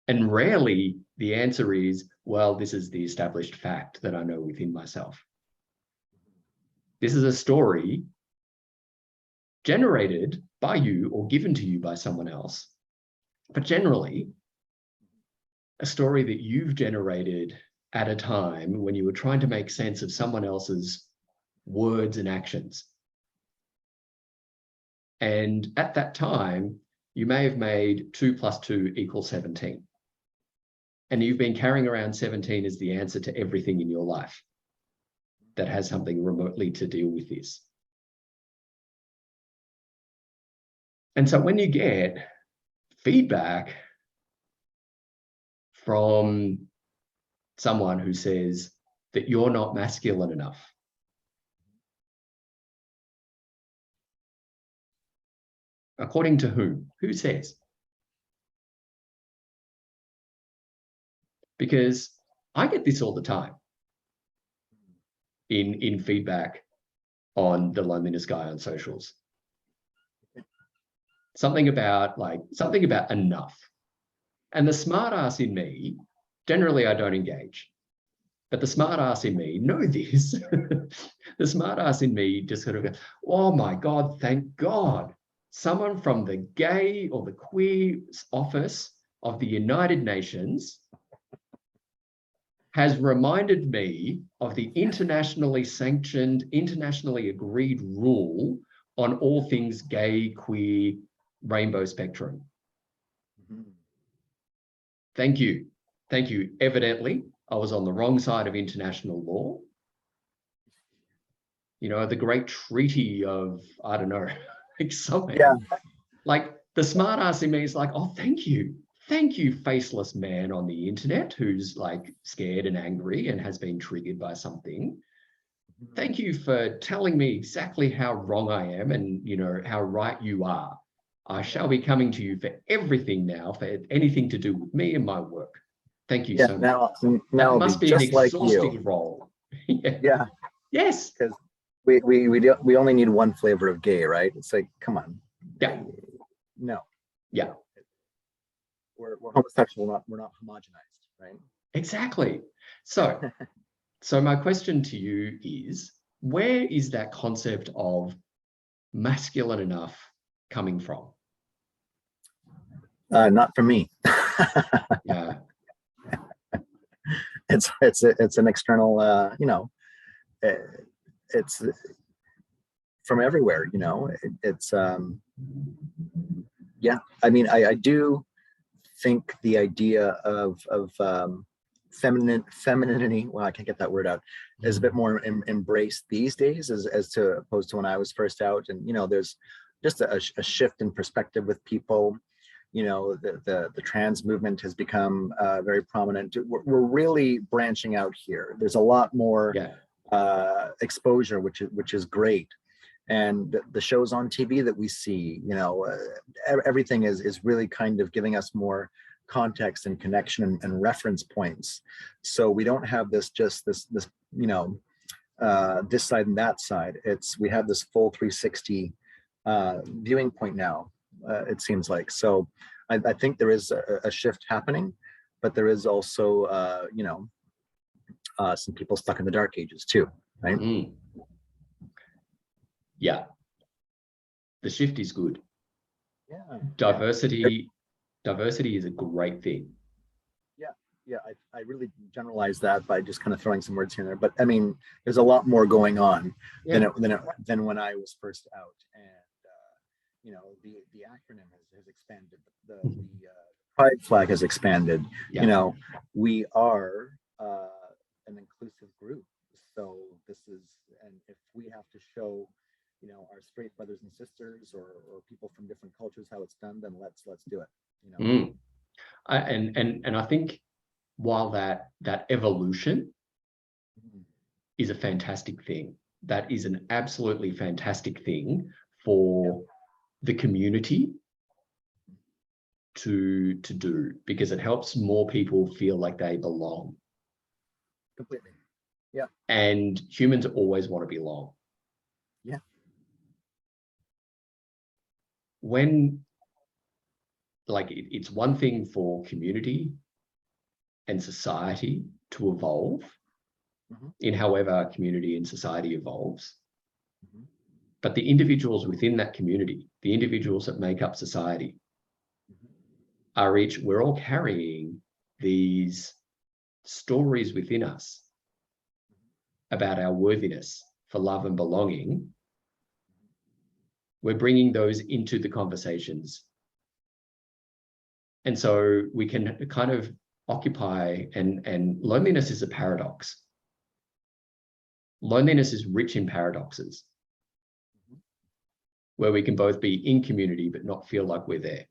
and rarely, the answer is, well, this is the established fact that I know within myself. This is a story generated by you or given to you by someone else, but generally a story that you've generated at a time when you were trying to make sense of someone else's words and actions. And at that time, you may have made 2 + 2 = 17. And you've been carrying around 17 as the answer to everything in your life that has something remotely to deal with this. And so when you get feedback from someone who says that you're not masculine enough, according to whom? Who says? Because I get this all the time in feedback on the Loneliness Guy on socials. Something about enough. And the smart ass in me, generally I don't engage, but the smart ass in me know this. The smart ass in me just sort of goes, oh my God, thank God. Someone from the gay or the queer office of the United Nations has reminded me of the internationally sanctioned, internationally agreed rule on all things gay, queer, rainbow spectrum. Thank you. Thank you. Evidently, I was on the wrong side of international law. You know, the great treaty of, I don't know, like something. Yeah. Like the smart ass in me is like, oh, thank you. Thank you, faceless man on the internet who's like scared and angry and has been triggered by something. Thank you for telling me exactly how wrong I am and, you know, how right you are. I shall be coming to you for everything now, for anything to do with me and my work. Thank you so much. Now that must be an exhausting role. Yeah. Yeah, Yes. because we only need one flavor of gay, right? It's like, come on. Yeah. No, Yeah. we're homosexual, we're not homogenized, right? Exactly. So, so my question to you is, where is that concept of masculine enough coming from? Not for me. Yeah. It's an external, it, it's from everywhere, it's yeah. I mean, I do think the idea of femininity, well, I can't get that word out, is a bit more embraced these days as to opposed to when I was first out. And there's just a shift in perspective with people. The trans movement has become very prominent. We're really branching out here. There's a lot more exposure, which is great. And the shows on TV that we see, everything is really kind of giving us more context and connection and reference points. So we don't have this this side and that side. We have this full 360 viewing point now. It seems like. So I think there is a shift happening, but there is also some people stuck in the dark ages too, right? Yeah, the shift is good. Yeah. Diversity is a great thing. Yeah, I really generalize that by just kind of throwing some words here and there. But I mean, there's a lot more going on than when I was first out. And the acronym has expanded. The pride flag has expanded. Yeah. We are an inclusive group. So and if we have to show our straight brothers and sisters or people from different cultures how it's done, then let's do it. And I think while that evolution is a fantastic thing, that is an absolutely fantastic thing for the community to do, because it helps more people feel like they belong. Completely. Yeah. And humans always want to belong. Yeah. When, like, it's one thing for community and society to evolve in however community and society evolves. But the individuals within that community, the individuals that make up society, we're all carrying these stories within us about our worthiness for love and belonging. We're bringing those into the conversations. And so we can kind of occupy, and loneliness is a paradox. Loneliness is rich in paradoxes, where we can both be in community but not feel like we're there.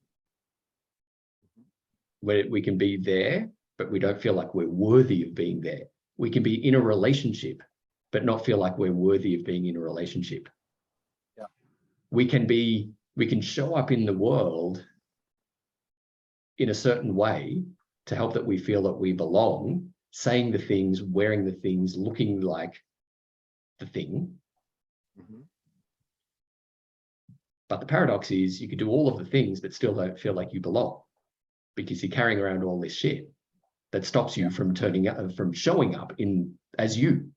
Where we can be there, but we don't feel like we're worthy of being there. We can be in a relationship, but not feel like we're worthy of being in a relationship. Yeah. We can show up in the world in a certain way to help that we feel that we belong, saying the things, wearing the things, looking like the thing. But the paradox is you can do all of the things but still don't feel like you belong, because you're carrying around all this shit that stops you from turning up, from showing up as you.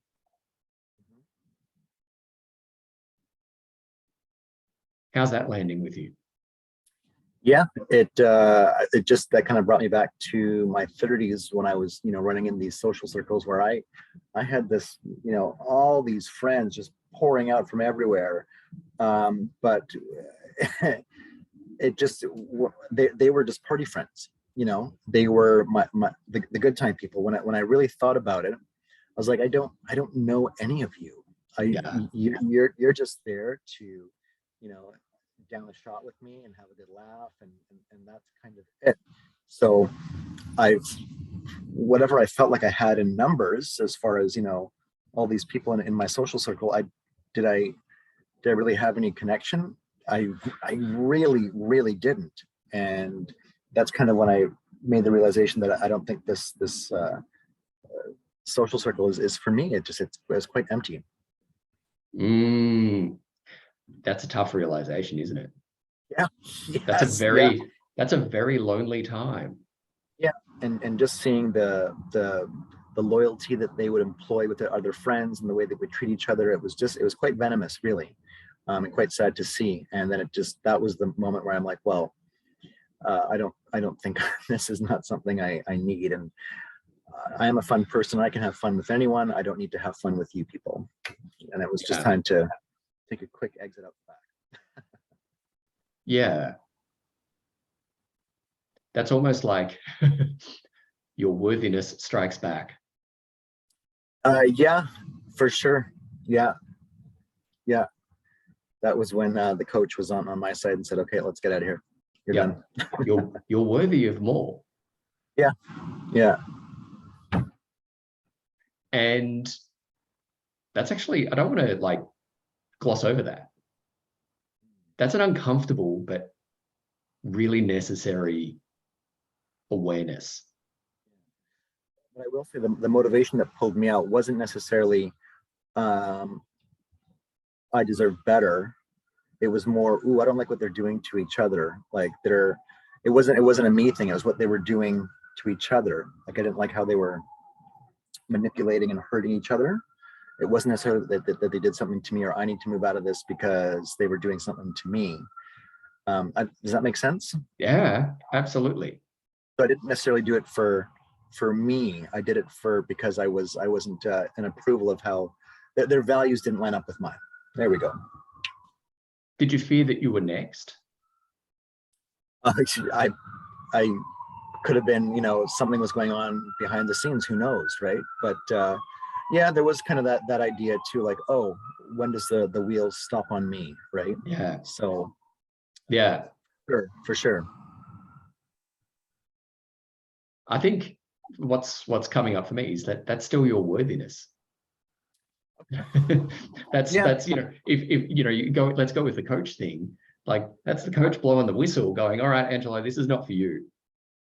How's that landing with you? Yeah, it just, that kind of brought me back to my 30s when I was, running in these social circles where I had this, all these friends just pouring out from everywhere. But it just, they were just party friends, they were the good time people. When I really thought about it, I was like, I don't know any of you. You're just there to, down a shot with me and have a good laugh, and that's kind of it. So whatever I felt like I had in numbers, as far as all these people in my social circle, did I really have any connection? I really didn't. And that's kind of when I made the realization that I don't think this social circle is for me, it was quite empty. That's a tough realization, isn't it? Yeah. That's a Yes. Yeah. that's a very lonely time. Yeah. And just seeing the loyalty that they would employ with their other friends and the way they would treat each other, it was quite venomous, really, and quite sad to see. And then that was the moment where I'm like, well, I don't think this is not something I need. And I am a fun person. I can have fun with anyone. I don't need to have fun with you people. And it was just time to take a quick exit out the back. Yeah. That's almost like your worthiness strikes back. Yeah, for sure. Yeah. Yeah. That was when the coach was on my side and said, okay, let's get out of here. You're done. You're worthy of more. Yeah. Yeah. And that's actually, I don't want to like gloss over that. That's an uncomfortable but really necessary awareness. But I will say the motivation that pulled me out wasn't necessarily I deserve better. It was more, ooh, I don't like what they're doing to each other. Like it wasn't a me thing. It was what they were doing to each other. Like I didn't like how they were manipulating and hurting each other. It wasn't necessarily that they did something to me or I need to move out of this because they were doing something to me. Does that make sense? Yeah, absolutely. So I didn't necessarily do it for me. I did it because I wasn't in approval of how their values didn't line up with mine. There we go. Did you fear that you were next? I could have been, something was going on behind the scenes, who knows, right? But yeah, there was kind of that idea too, like, oh, when does the wheels stop on me, right? Yeah. So yeah, sure, for sure. I think what's coming up for me is that's still your worthiness. that's if you go, let's go with the coach thing. Like that's the coach blowing the whistle going, all right, Angelo, this is not for you.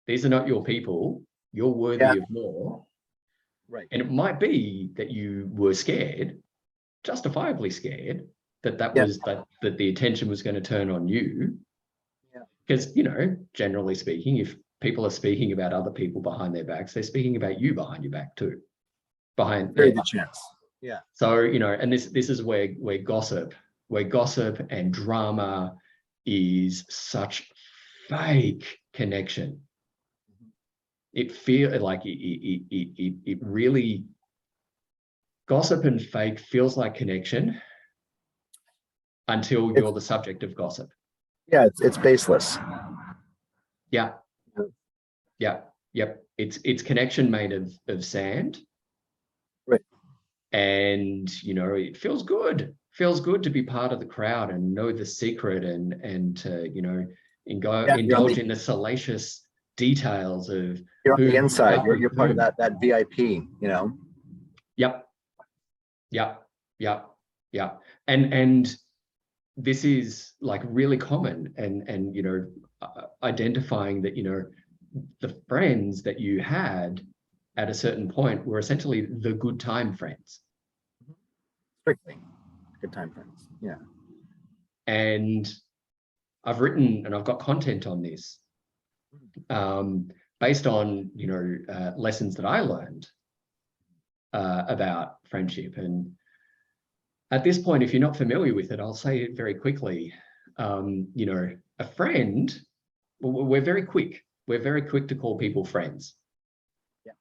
These are not your people. You're worthy of more. Right. And it might be that you were scared, justifiably scared, that was that the attention was going to turn on you. Because, generally speaking, if people are speaking about other people behind their backs, they're speaking about you behind your back too. Very good chance. Yeah. So, and this is where gossip and drama is such fake connection. It feels like it really, gossip and fake feels like connection until you're the subject of gossip. Yeah, it's baseless. Yeah. Yep. It's connection made of sand. Right. And it feels good. Feels good to be part of the crowd and know the secret and to, indulge in the salacious details of you're on the inside. You're part of that VIP, Yep. And this is like really common and identifying that the friends that you had at a certain point were essentially the good time friends. Strictly good time friends. Yeah. And I've written and I've got content on this based on lessons that I learned about friendship. And at this point, if you're not familiar with it, I'll say it very quickly. A friend, we're very quick. We're very quick to call people friends. Yeah.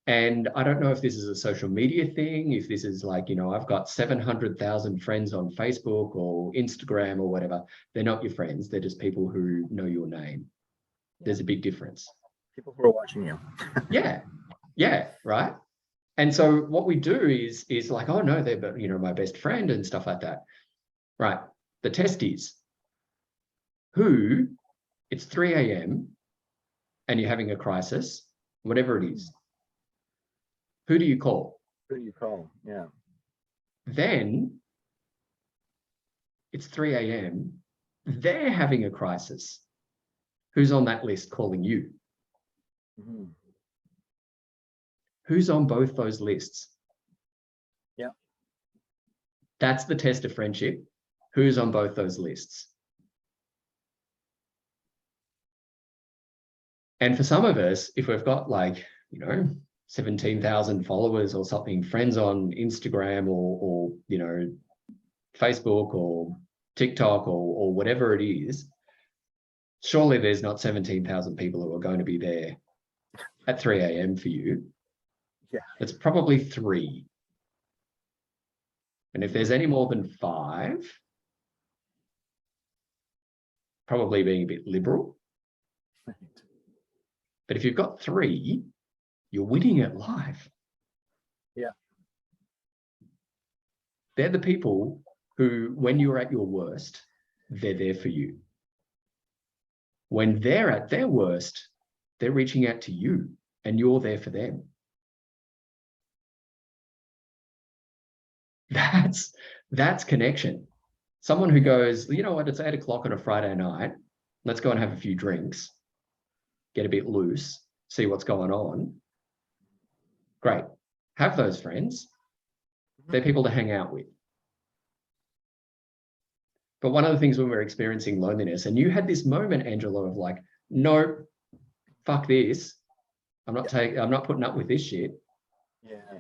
And I don't know if this is a social media thing, if this is like, I've got 700,000 friends on Facebook or Instagram or whatever. They're not your friends. They're just people who know your name. Yeah. There's a big difference. People who are watching you. Yeah, right. And so what we do is like, oh no, they're my best friend and stuff like that. Right. The test is it's 3 a.m. and you're having a crisis, whatever it is. Who do you call? Who do you call? Yeah. Then it's 3 a.m. They're having a crisis. Who's on that list calling you? Mm-hmm. Who's on both those lists? Yeah. That's the test of friendship. Who's on both those lists? And for some of us, if we've got like, 17,000 followers or something, friends on Instagram or Facebook or TikTok or whatever it is, surely there's not 17,000 people who are going to be there at 3 a.m. for you. Yeah. It's probably 3. And if there's any more than 5, probably being a bit liberal. Right. But if you've got 3, you're winning at life. Yeah. They're the people who, when you're at your worst, they're there for you. When they're at their worst, they're reaching out to you and you're there for them. That's connection. Someone who goes, you know what, it's 8 o'clock on a Friday night. Let's go and have a few drinks, get a bit loose, see what's going on. Great. Have those friends. They're people to hang out with. But one of the things when we're experiencing loneliness, and you had this moment, Angelo, of like, no, fuck this. I'm not putting up with this shit. Yeah.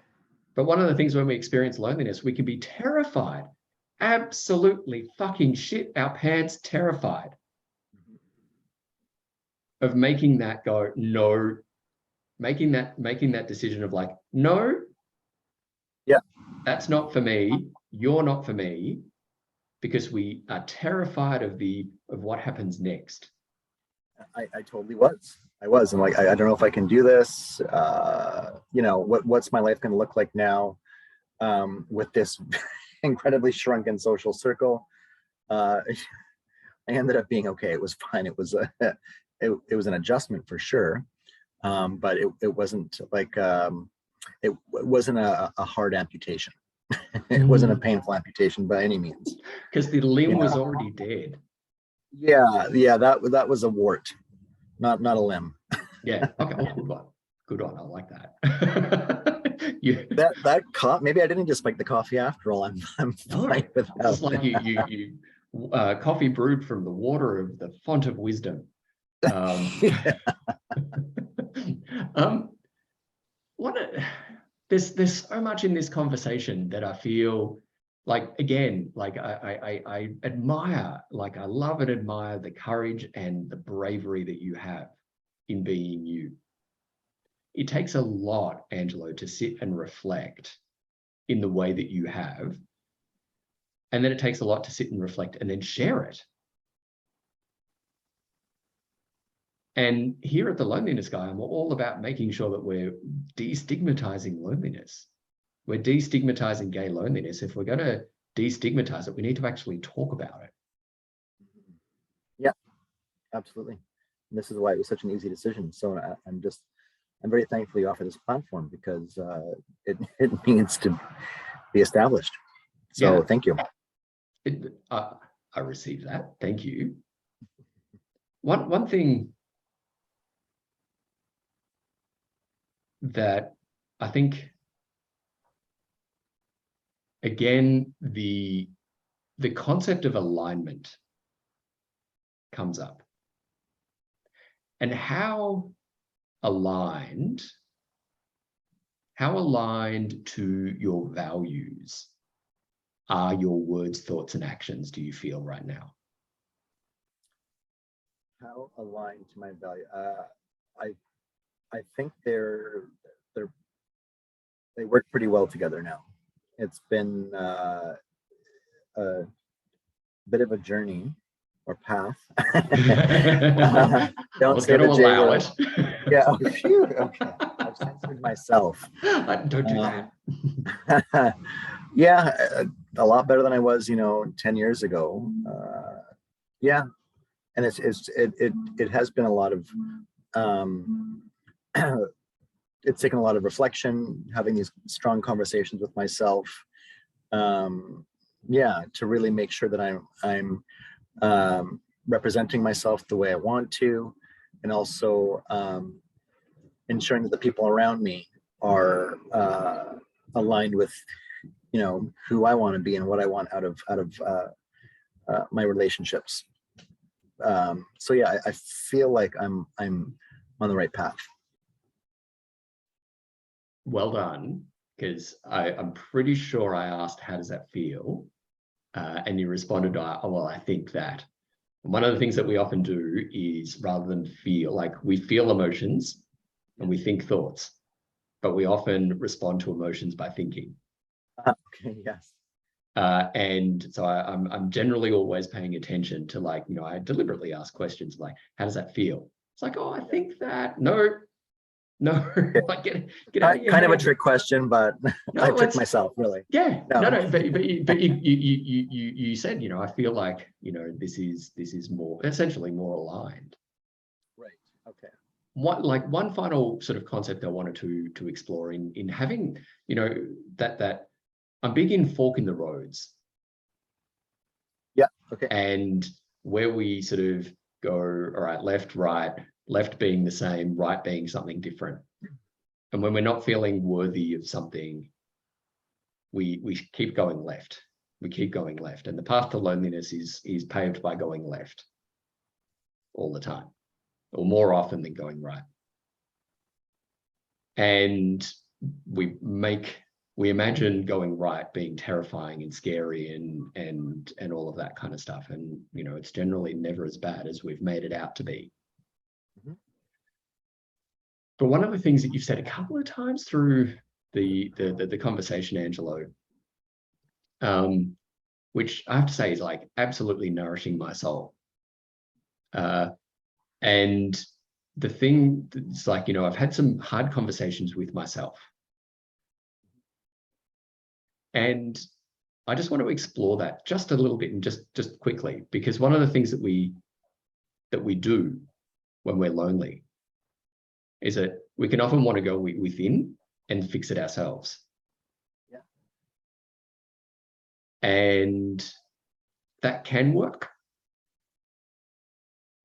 But one of the things when we experience loneliness, we can be terrified, absolutely fucking shit our pants terrified of making that go, no, making that decision of like, no, yeah, that's not for me. You're not for me, because we are terrified of what happens next. I totally was. I was. I'm like, I don't know if I can do this. What's my life going to look like now with this incredibly shrunken social circle? I ended up being okay. It was fine. It was it was an adjustment for sure, but it wasn't like it wasn't a hard amputation. It wasn't a painful amputation by any means. Because the limb was already dead. Yeah, that was a wart, not a limb. Yeah. Okay. Oh, good one. I like that. That caught. Maybe I didn't just like the coffee after all. I'm fine with that. It's like you coffee brewed from the water of the font of wisdom. There's so much in this conversation that I feel like, again, like I admire, like I love and admire the courage and the bravery that you have in being you. It takes a lot, Angelo, to sit and reflect in the way that you have. And then it takes a lot to sit and reflect and then share it. And here at the Loneliness Guy, I'm all about making sure that we're destigmatizing loneliness. We're destigmatizing gay loneliness. If we're going to destigmatize it, we need to actually talk about it. Yeah, absolutely. And this is why it was such an easy decision. So I'm very thankful you offer this platform, because it needs to be established. So yeah. Thank you. I received that. Thank you. One thing that I think, again, the concept of alignment comes up, and how aligned to your values are your words, thoughts, and actions, do you feel right now? How aligned to my value? I think they work pretty well together now. It's been a bit of a journey or path. Don't say the J word. Yeah. Oh, phew. Okay. I've censored myself. Don't do that. Yeah, a lot better than I was, 10 years ago. Yeah, and it has been a lot of it's taken a lot of reflection, having these strong conversations with myself. Yeah, to really make sure that I'm representing myself the way I want to, and also ensuring that the people around me are aligned with, you know, who I want to be and what I want out of my relationships. So yeah, I feel like I'm on the right path. Well done, because I'm pretty sure I asked, how does that feel? And you responded, oh, well, I think that. And one of the things that we often do is, rather than feel, like, we feel emotions and we think thoughts, but we often respond to emotions by thinking. Okay, yes. And so I'm generally always paying attention to, like, you know, I deliberately ask questions like, how does that feel? It's like, oh, I think that. No, like, get out of your kind head. of a trick question, but No, I tricked myself, really. Yeah, No. but you said, you know, I feel like, you know, this is more, essentially more aligned. Right. Okay. One final sort of concept I wanted to explore in having, you know, that I'm big in fork in the roads. Yeah. Okay. And where we sort of go, all right, left, right, left being the same, right being something different. And when we're not feeling worthy of something, we keep going left. We keep going left. And the path to loneliness is paved by going left all the time, or more often than going right. And we imagine going right being terrifying and scary and all of that kind of stuff. And, you know, it's generally never as bad as we've made it out to be. Mm-hmm. But one of the things that you've said a couple of times through the conversation, Angelo, which I have to say is, like, absolutely nourishing my soul. And the thing is, like, you know, I've had some hard conversations with myself. And I just want to explore that just a little bit, and just quickly, because one of the things that we do when we're lonely is that we can often want to go within and fix it ourselves. Yeah. And that can work.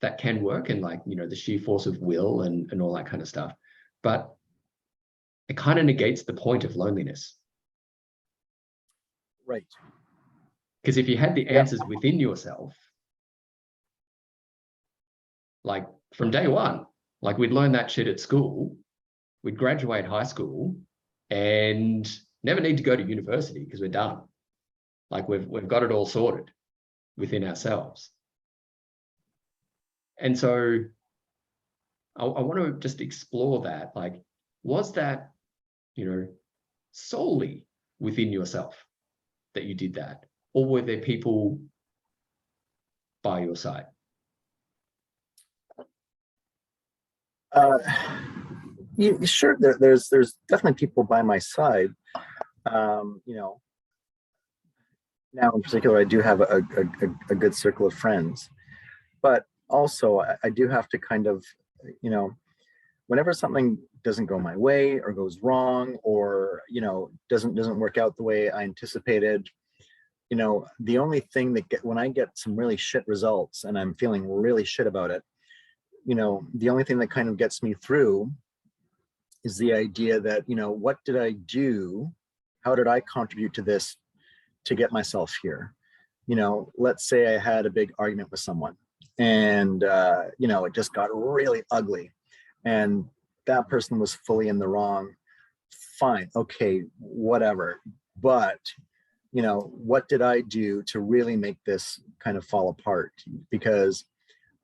That can work, and, like, you know, the sheer force of will and all that kind of stuff. But it kind of negates the point of loneliness. Right. Because if you had the answers within yourself, like, from day one, like, we'd learn that shit at school, we'd graduate high school and never need to go to university because we're done. Like, we've got it all sorted within ourselves. And so I want to just explore that. Like, was that, you know, solely within yourself that you did that? Or were there people by your side? Sure, there's definitely people by my side. You know, now in particular, I do have a good circle of friends, but also I do have to kind of, you know, whenever something doesn't go my way or goes wrong, or, you know, doesn't work out the way I anticipated, you know, the only thing that when I get some really shit results and I'm feeling really shit about it, you know, the only thing that kind of gets me through is the idea that, you know, what did I do? How did I contribute to this to get myself here? You know, let's say I had a big argument with someone and, you know, it just got really ugly and that person was fully in the wrong. Fine. Okay, whatever. But, you know, what did I do to really make this kind of fall apart? Because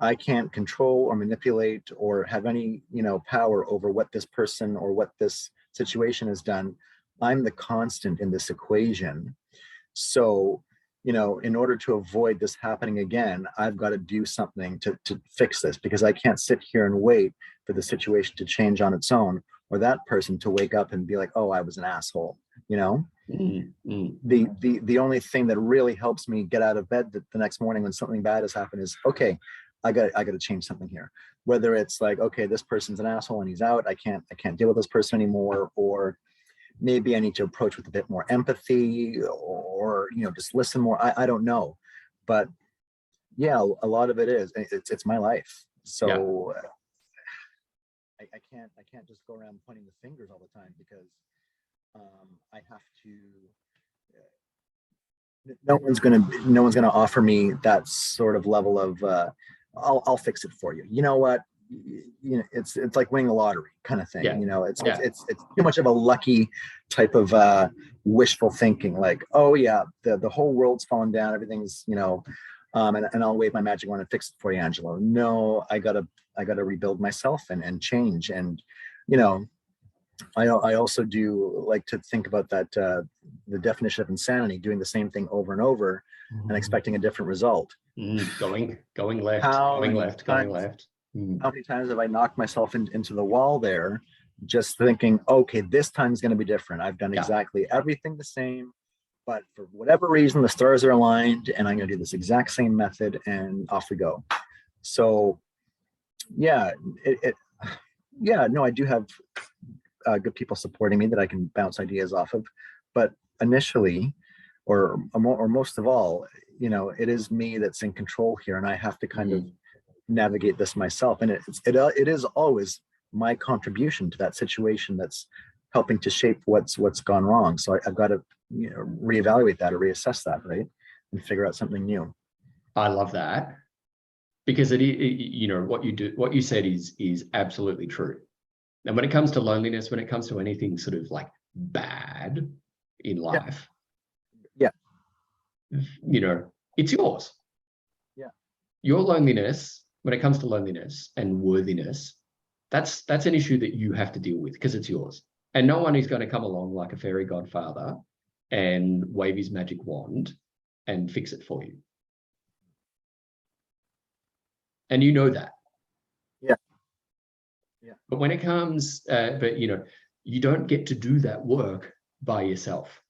I can't control or manipulate or have any, you know, power over what this person or what this situation has done. I'm the constant in this equation. So, you know, in order to avoid this happening again, I've got to do something to fix this, because I can't sit here and wait for the situation to change on its own, or that person to wake up and be like, oh, I was an asshole, you know? The only thing that really helps me get out of bed the next morning when something bad has happened is, okay, I got to change something here. Whether it's like, okay, this person's an asshole and he's out, I can't deal with this person anymore, or maybe I need to approach with a bit more empathy, or, you know, just listen more. I don't know, but yeah, a lot of it is it's my life. So I can't just go around pointing the fingers all the time because I have to. No one's gonna offer me that sort of level of I'll fix it for you. You know what? You know, it's like winning the lottery kind of thing. Yeah. You know, Yeah. it's too much of a lucky type of wishful thinking. Like, oh yeah, the whole world's fallen down, everything's, you know, and I'll wave my magic wand and fix it for you, Angelo. No, I gotta rebuild myself and change. And you know, I also do like to think about that the definition of insanity, doing the same thing over and over and expecting a different result. Going left, How going many left, going times left. how many times have I knocked myself into the wall there, just thinking, okay, this time is going to be different. I've done Yeah. exactly everything the same, but for whatever reason, the stars are aligned and I'm going to do this exact same method and off we go. So yeah, yeah, no, I do have good people supporting me that I can bounce ideas off of. But initially, or most of all, you know, it is me that's in control here, and I have to kind of navigate this myself. And it is always my contribution to that situation that's helping to shape what's gone wrong. So I've got to, you know, reevaluate that or reassess that, right, and figure out something new. I love that, because you know, what you said is absolutely true. And when it comes to loneliness, when it comes to anything sort of like bad in life, yeah, you know, it's yours. Yeah. Your loneliness, when it comes to loneliness and worthiness, that's an issue that you have to deal with because it's yours. And no one is going to come along like a fairy godfather and wave his magic wand and fix it for you. And you know that. Yeah. Yeah. But when it comes, but you know, you don't get to do that work by yourself.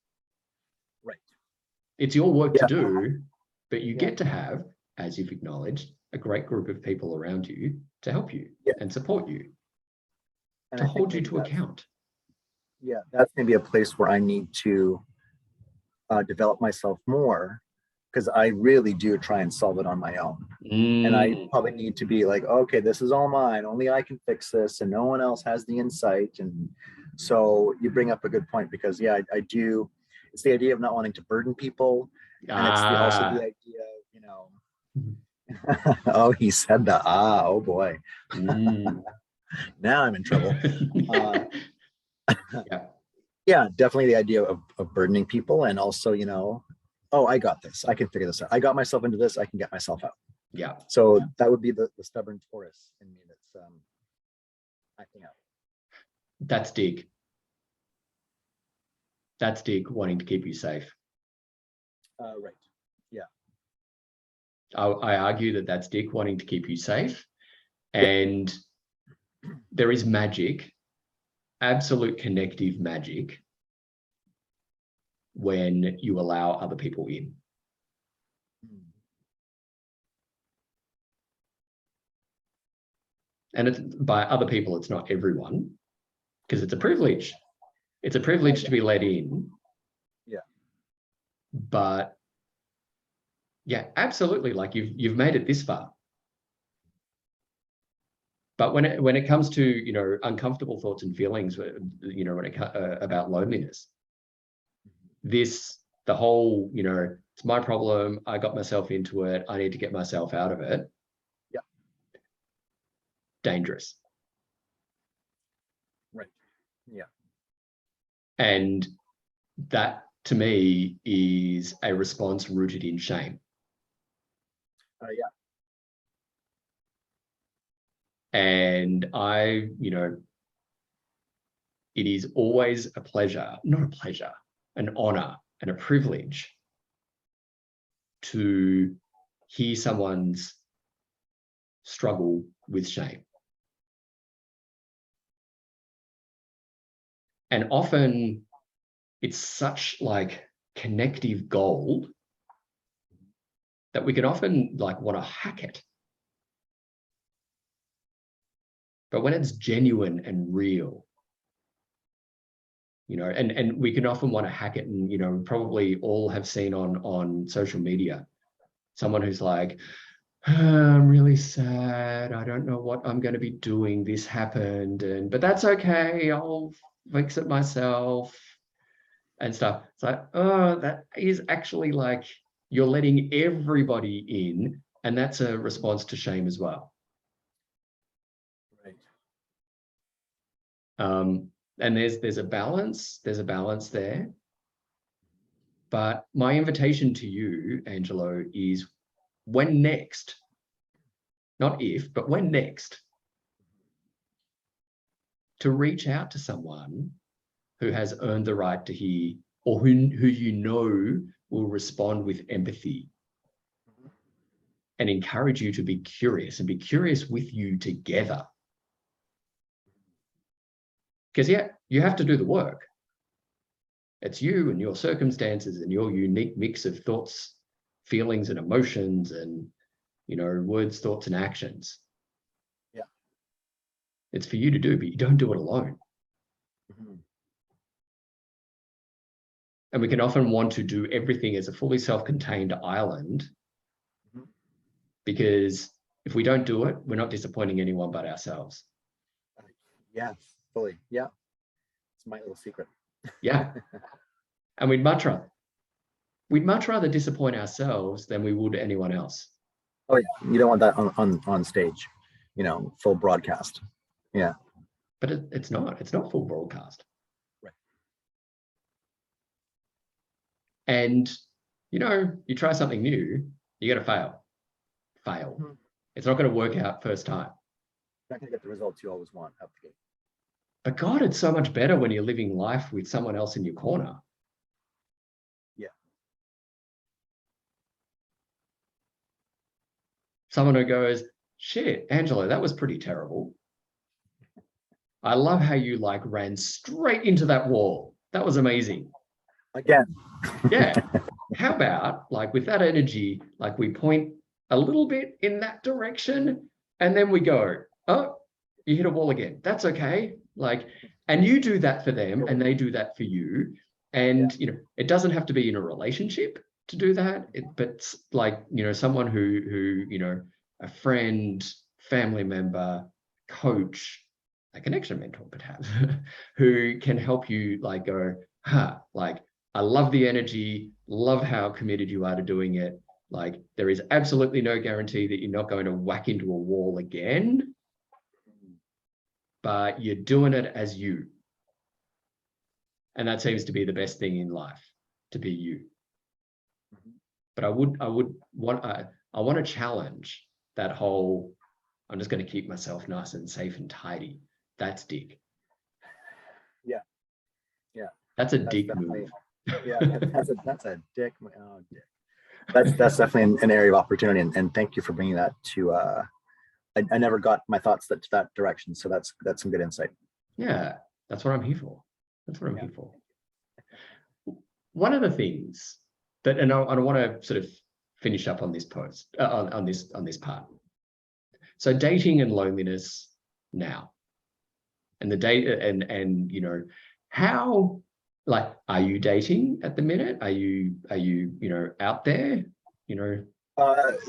Right. It's your work Yeah. to do, but you Yeah. get to have, as you've acknowledged, a great group of people around you to help you and support you, And to I think hold you to account. Yeah, that's maybe a place where I need to develop myself more, because I really do try and solve it on my own. And I probably need to be like, okay, this is all mine. Only I can fix this, and no one else has the insight. And so you bring up a good point, because yeah, I do. It's the idea of not wanting to burden people, and it's also the idea of, you know. Oh, he said that. Oh boy. Now I'm in trouble. Yeah. Yeah, definitely the idea of burdening people, and also, you know, oh, I got this. I can figure this out. I got myself into this. I can get myself out. Yeah. So that would be the stubborn Taurus in me that's acting out. That's Dick. That's Dick wanting to keep you safe. Right. Yeah. I argue that that's Dick wanting to keep you safe. And there is magic, absolute connective magic, when you allow other people in. And it's, by other people, it's not everyone, because it's a privilege. It's a privilege to be let in. Yeah. But yeah, absolutely. Like you've made it this far. But when it comes to, you know, uncomfortable thoughts and feelings, you know, when it about loneliness, the whole, you know, it's my problem. I got myself into it. I need to get myself out of it. Yeah. Dangerous. Right. Yeah. And that, to me, is a response rooted in shame. Yeah. And you know, it is always a pleasure, not a pleasure, an honor and a privilege to hear someone's struggle with shame. And often it's such like connective gold that we can often like want to hack it. But when it's genuine and real, you know, and we can often want to hack it, and, you know, probably all have seen on social media, someone who's like, I'm really sad. I don't know what I'm going to be doing. This happened, but that's okay. I'll fix it myself and stuff. It's like, oh, that is actually like you're letting everybody in, and that's a response to shame as well. Right. And there's a balance. There's a balance there. But my invitation to you, Angelo, is when next, not if, but when next, to reach out to someone who has earned the right to hear, or who you know will respond with empathy and encourage you to be curious and be curious with you together. Because yeah, you have to do the work. It's you and your circumstances and your unique mix of thoughts, feelings, and emotions, and words, thoughts, and actions. Yeah. It's for you to do, but you don't do it alone. Mm-hmm. And we can often want to do everything as a fully self-contained island, mm-hmm. because if we don't do it, we're not disappointing anyone but ourselves. Yeah, fully. Yeah. It's my little secret. Yeah. And we'd much rather disappoint ourselves than we would anyone else. Oh yeah, you don't want that on stage, full broadcast. Yeah. But it's not full broadcast. Right. And you try something new, you got to fail. Mm-hmm. It's not going to work out first time. You're not going to get the results you always want out the gate. But God, it's so much better when you're living life with someone else in your corner. Yeah. Someone who goes, shit, Angelo, that was pretty terrible. I love how you ran straight into that wall. That was amazing. Again. Yeah. How about with that energy, we point a little bit in that direction and then we go, oh, you hit a wall again. That's okay. And you do that for them and they do that for you. And, it doesn't have to be in a relationship to do that. But someone who, a friend, family member, coach, a connection mentor perhaps, who can help you go, I love the energy, love how committed you are to doing it. There is absolutely no guarantee that you're not going to whack into a wall again, but you're doing it as you. And that seems to be the best thing in life, to be you. But I want to challenge that whole, I'm just going to keep myself nice and safe and tidy. That's dick. Yeah. Yeah. That's a dick move. Yeah, that's a dick. Oh, dick. That's definitely an area of opportunity, and thank you for bringing that to. I never got my thoughts to that direction, so that's some good insight. Yeah, that's what I'm here for. That's what I'm here for. One of the things that, and I want to sort of finish up on this post, on this part. So dating and loneliness now, and the date, and how. Are you dating at the minute? Are you out there?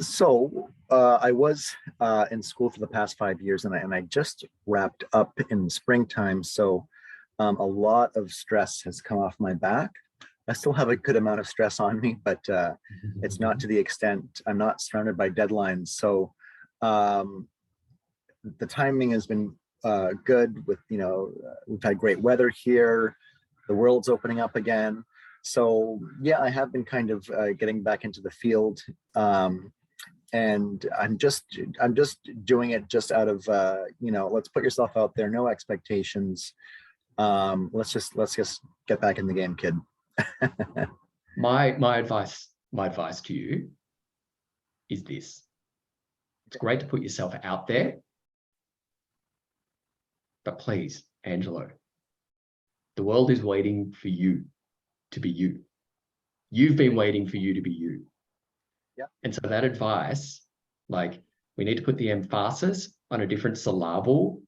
So I was in school for the past 5 years, and I just wrapped up in springtime. So a lot of stress has come off my back. I still have a good amount of stress on me, but it's not to the extent. I'm not surrounded by deadlines. So the timing has been good. With we've had great weather here. The world's opening up again. So yeah, I have been kind of getting back into the field, and I'm just doing it just out of let's put yourself out there, no expectations. Let's just get back in the game, kid. my advice to you is this: it's great to put yourself out there, but please, Angelo, the world is waiting for you to be you. You've been waiting for you to be you. Yeah. And so that advice, we need to put the emphasis on a different syllable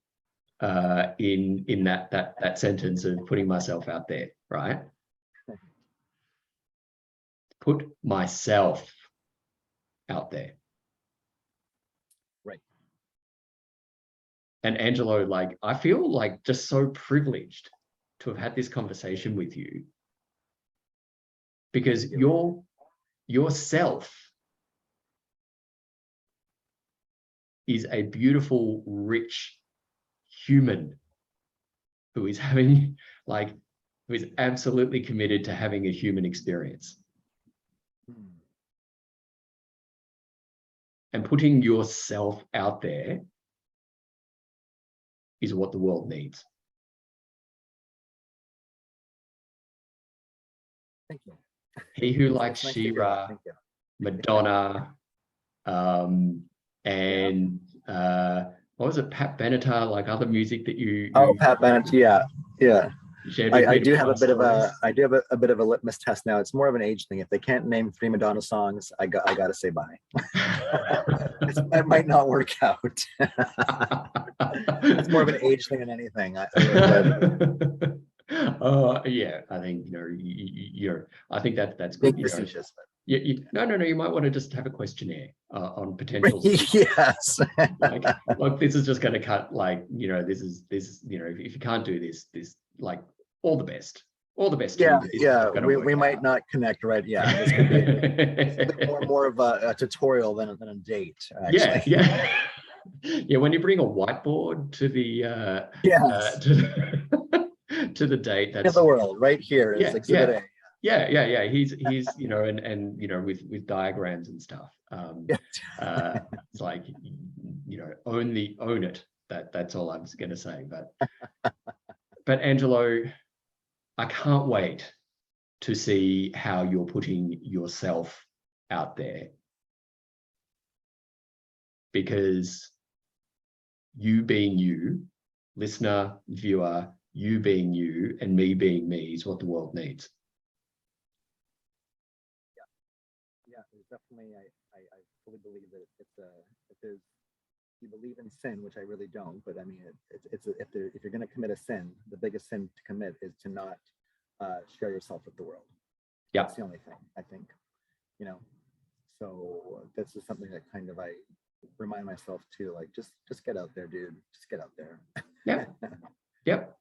in that sentence of putting myself out there, right? Put myself out there. And Angelo, like, I feel like just so privileged to have had this conversation with you, because yourself is a beautiful, rich human who is having, like, who is absolutely committed to having a human experience. And putting yourself out there is what the world needs. Thank you. He Who Likes Nice She-Ra, Madonna, and what was it, Pat Benatar, like other music that you Pat Benatar, yeah. shared with me. I do have a bit of a litmus test now. It's more of an age thing. If they can't name 3 Madonna songs, I gotta say bye. It might not work out. It's more of an age thing than anything. Yeah, I think I think that's good. No, you might want to just have a questionnaire on potential. Yes. Look, this is just going to cut, like, this is if you can't do this, like, all the best. Yeah. We might not connect, right? Yeah. This could be more of a tutorial than a date. Actually. Yeah. When you bring a whiteboard to the to the date, that's the world right here is exhibit A. Yeah. He's and with diagrams and stuff. It's like, own it. That's all I was going to say. But Angelo, I can't wait to see how you're putting yourself out there, because you being you, listener, viewer, you being you, and me being me is what the world needs. Yeah, there's definitely. I fully believe that if you believe in sin, which I really don't, but I mean, if you're going to commit a sin, the biggest sin to commit is to not share yourself with the world. Yeah, that's the only thing, I think. So this is something that kind of I remind myself to, like, just get out there, dude. Just get out there. Yep.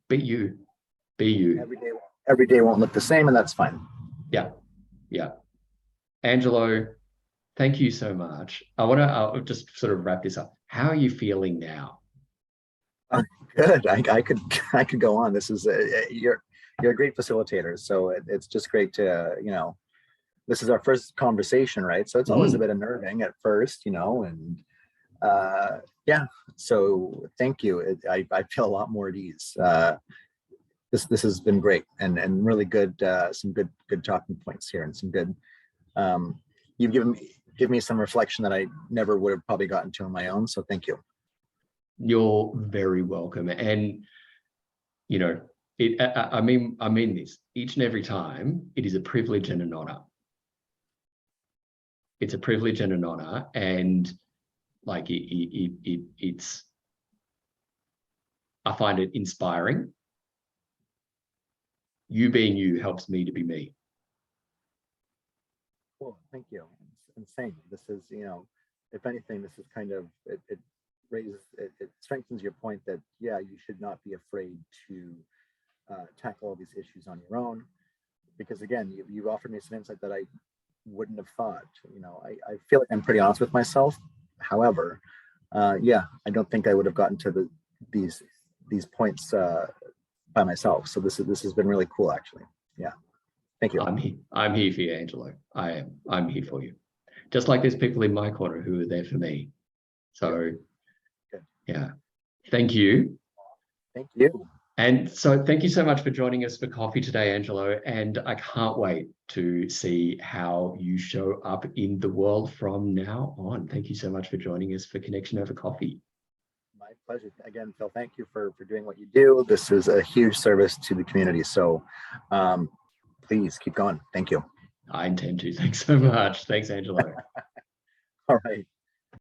Be you. Every day won't look the same, and that's fine. Yeah. Angelo, thank you so much. I'll just sort of wrap this up. How are you feeling now? Good. I could go on. This is you're a great facilitator, so it's just great to this is our first conversation, right? So it's always a bit unnerving at first, and so thank you. I feel a lot more at ease. This has been great and really good. Some good talking points here, and some good. You've given me some reflection that I never would have probably gotten to on my own. So thank you. You're very welcome. And I mean this each and every time. It is a privilege and an honor. It's a privilege and an honor, and like it's. I find it inspiring. You being you helps me to be me. Cool, thank you. It's insane. This is, if anything, this is kind of it raises it strengthens your point that you should not be afraid to tackle all these issues on your own, because again, you've offered me some insight that I wouldn't have thought. I feel like I'm pretty honest with myself. However, I don't think I would have gotten to these points by myself. So this has been really cool, actually. Yeah, thank you. I'm here for you, Angelo. I'm here for you. Just like there's people in my corner who are there for me. So yeah, thank you. Thank you. And so thank you so much for joining us for coffee today, Angelo. And I can't wait to see how you show up in the world from now on. Thank you so much for joining us for Connection Over Coffee. My pleasure. Again, Phil, thank you for doing what you do. This is a huge service to the community. So please keep going. Thank you. I intend to. Thanks so much. Thanks, Angelo. All right.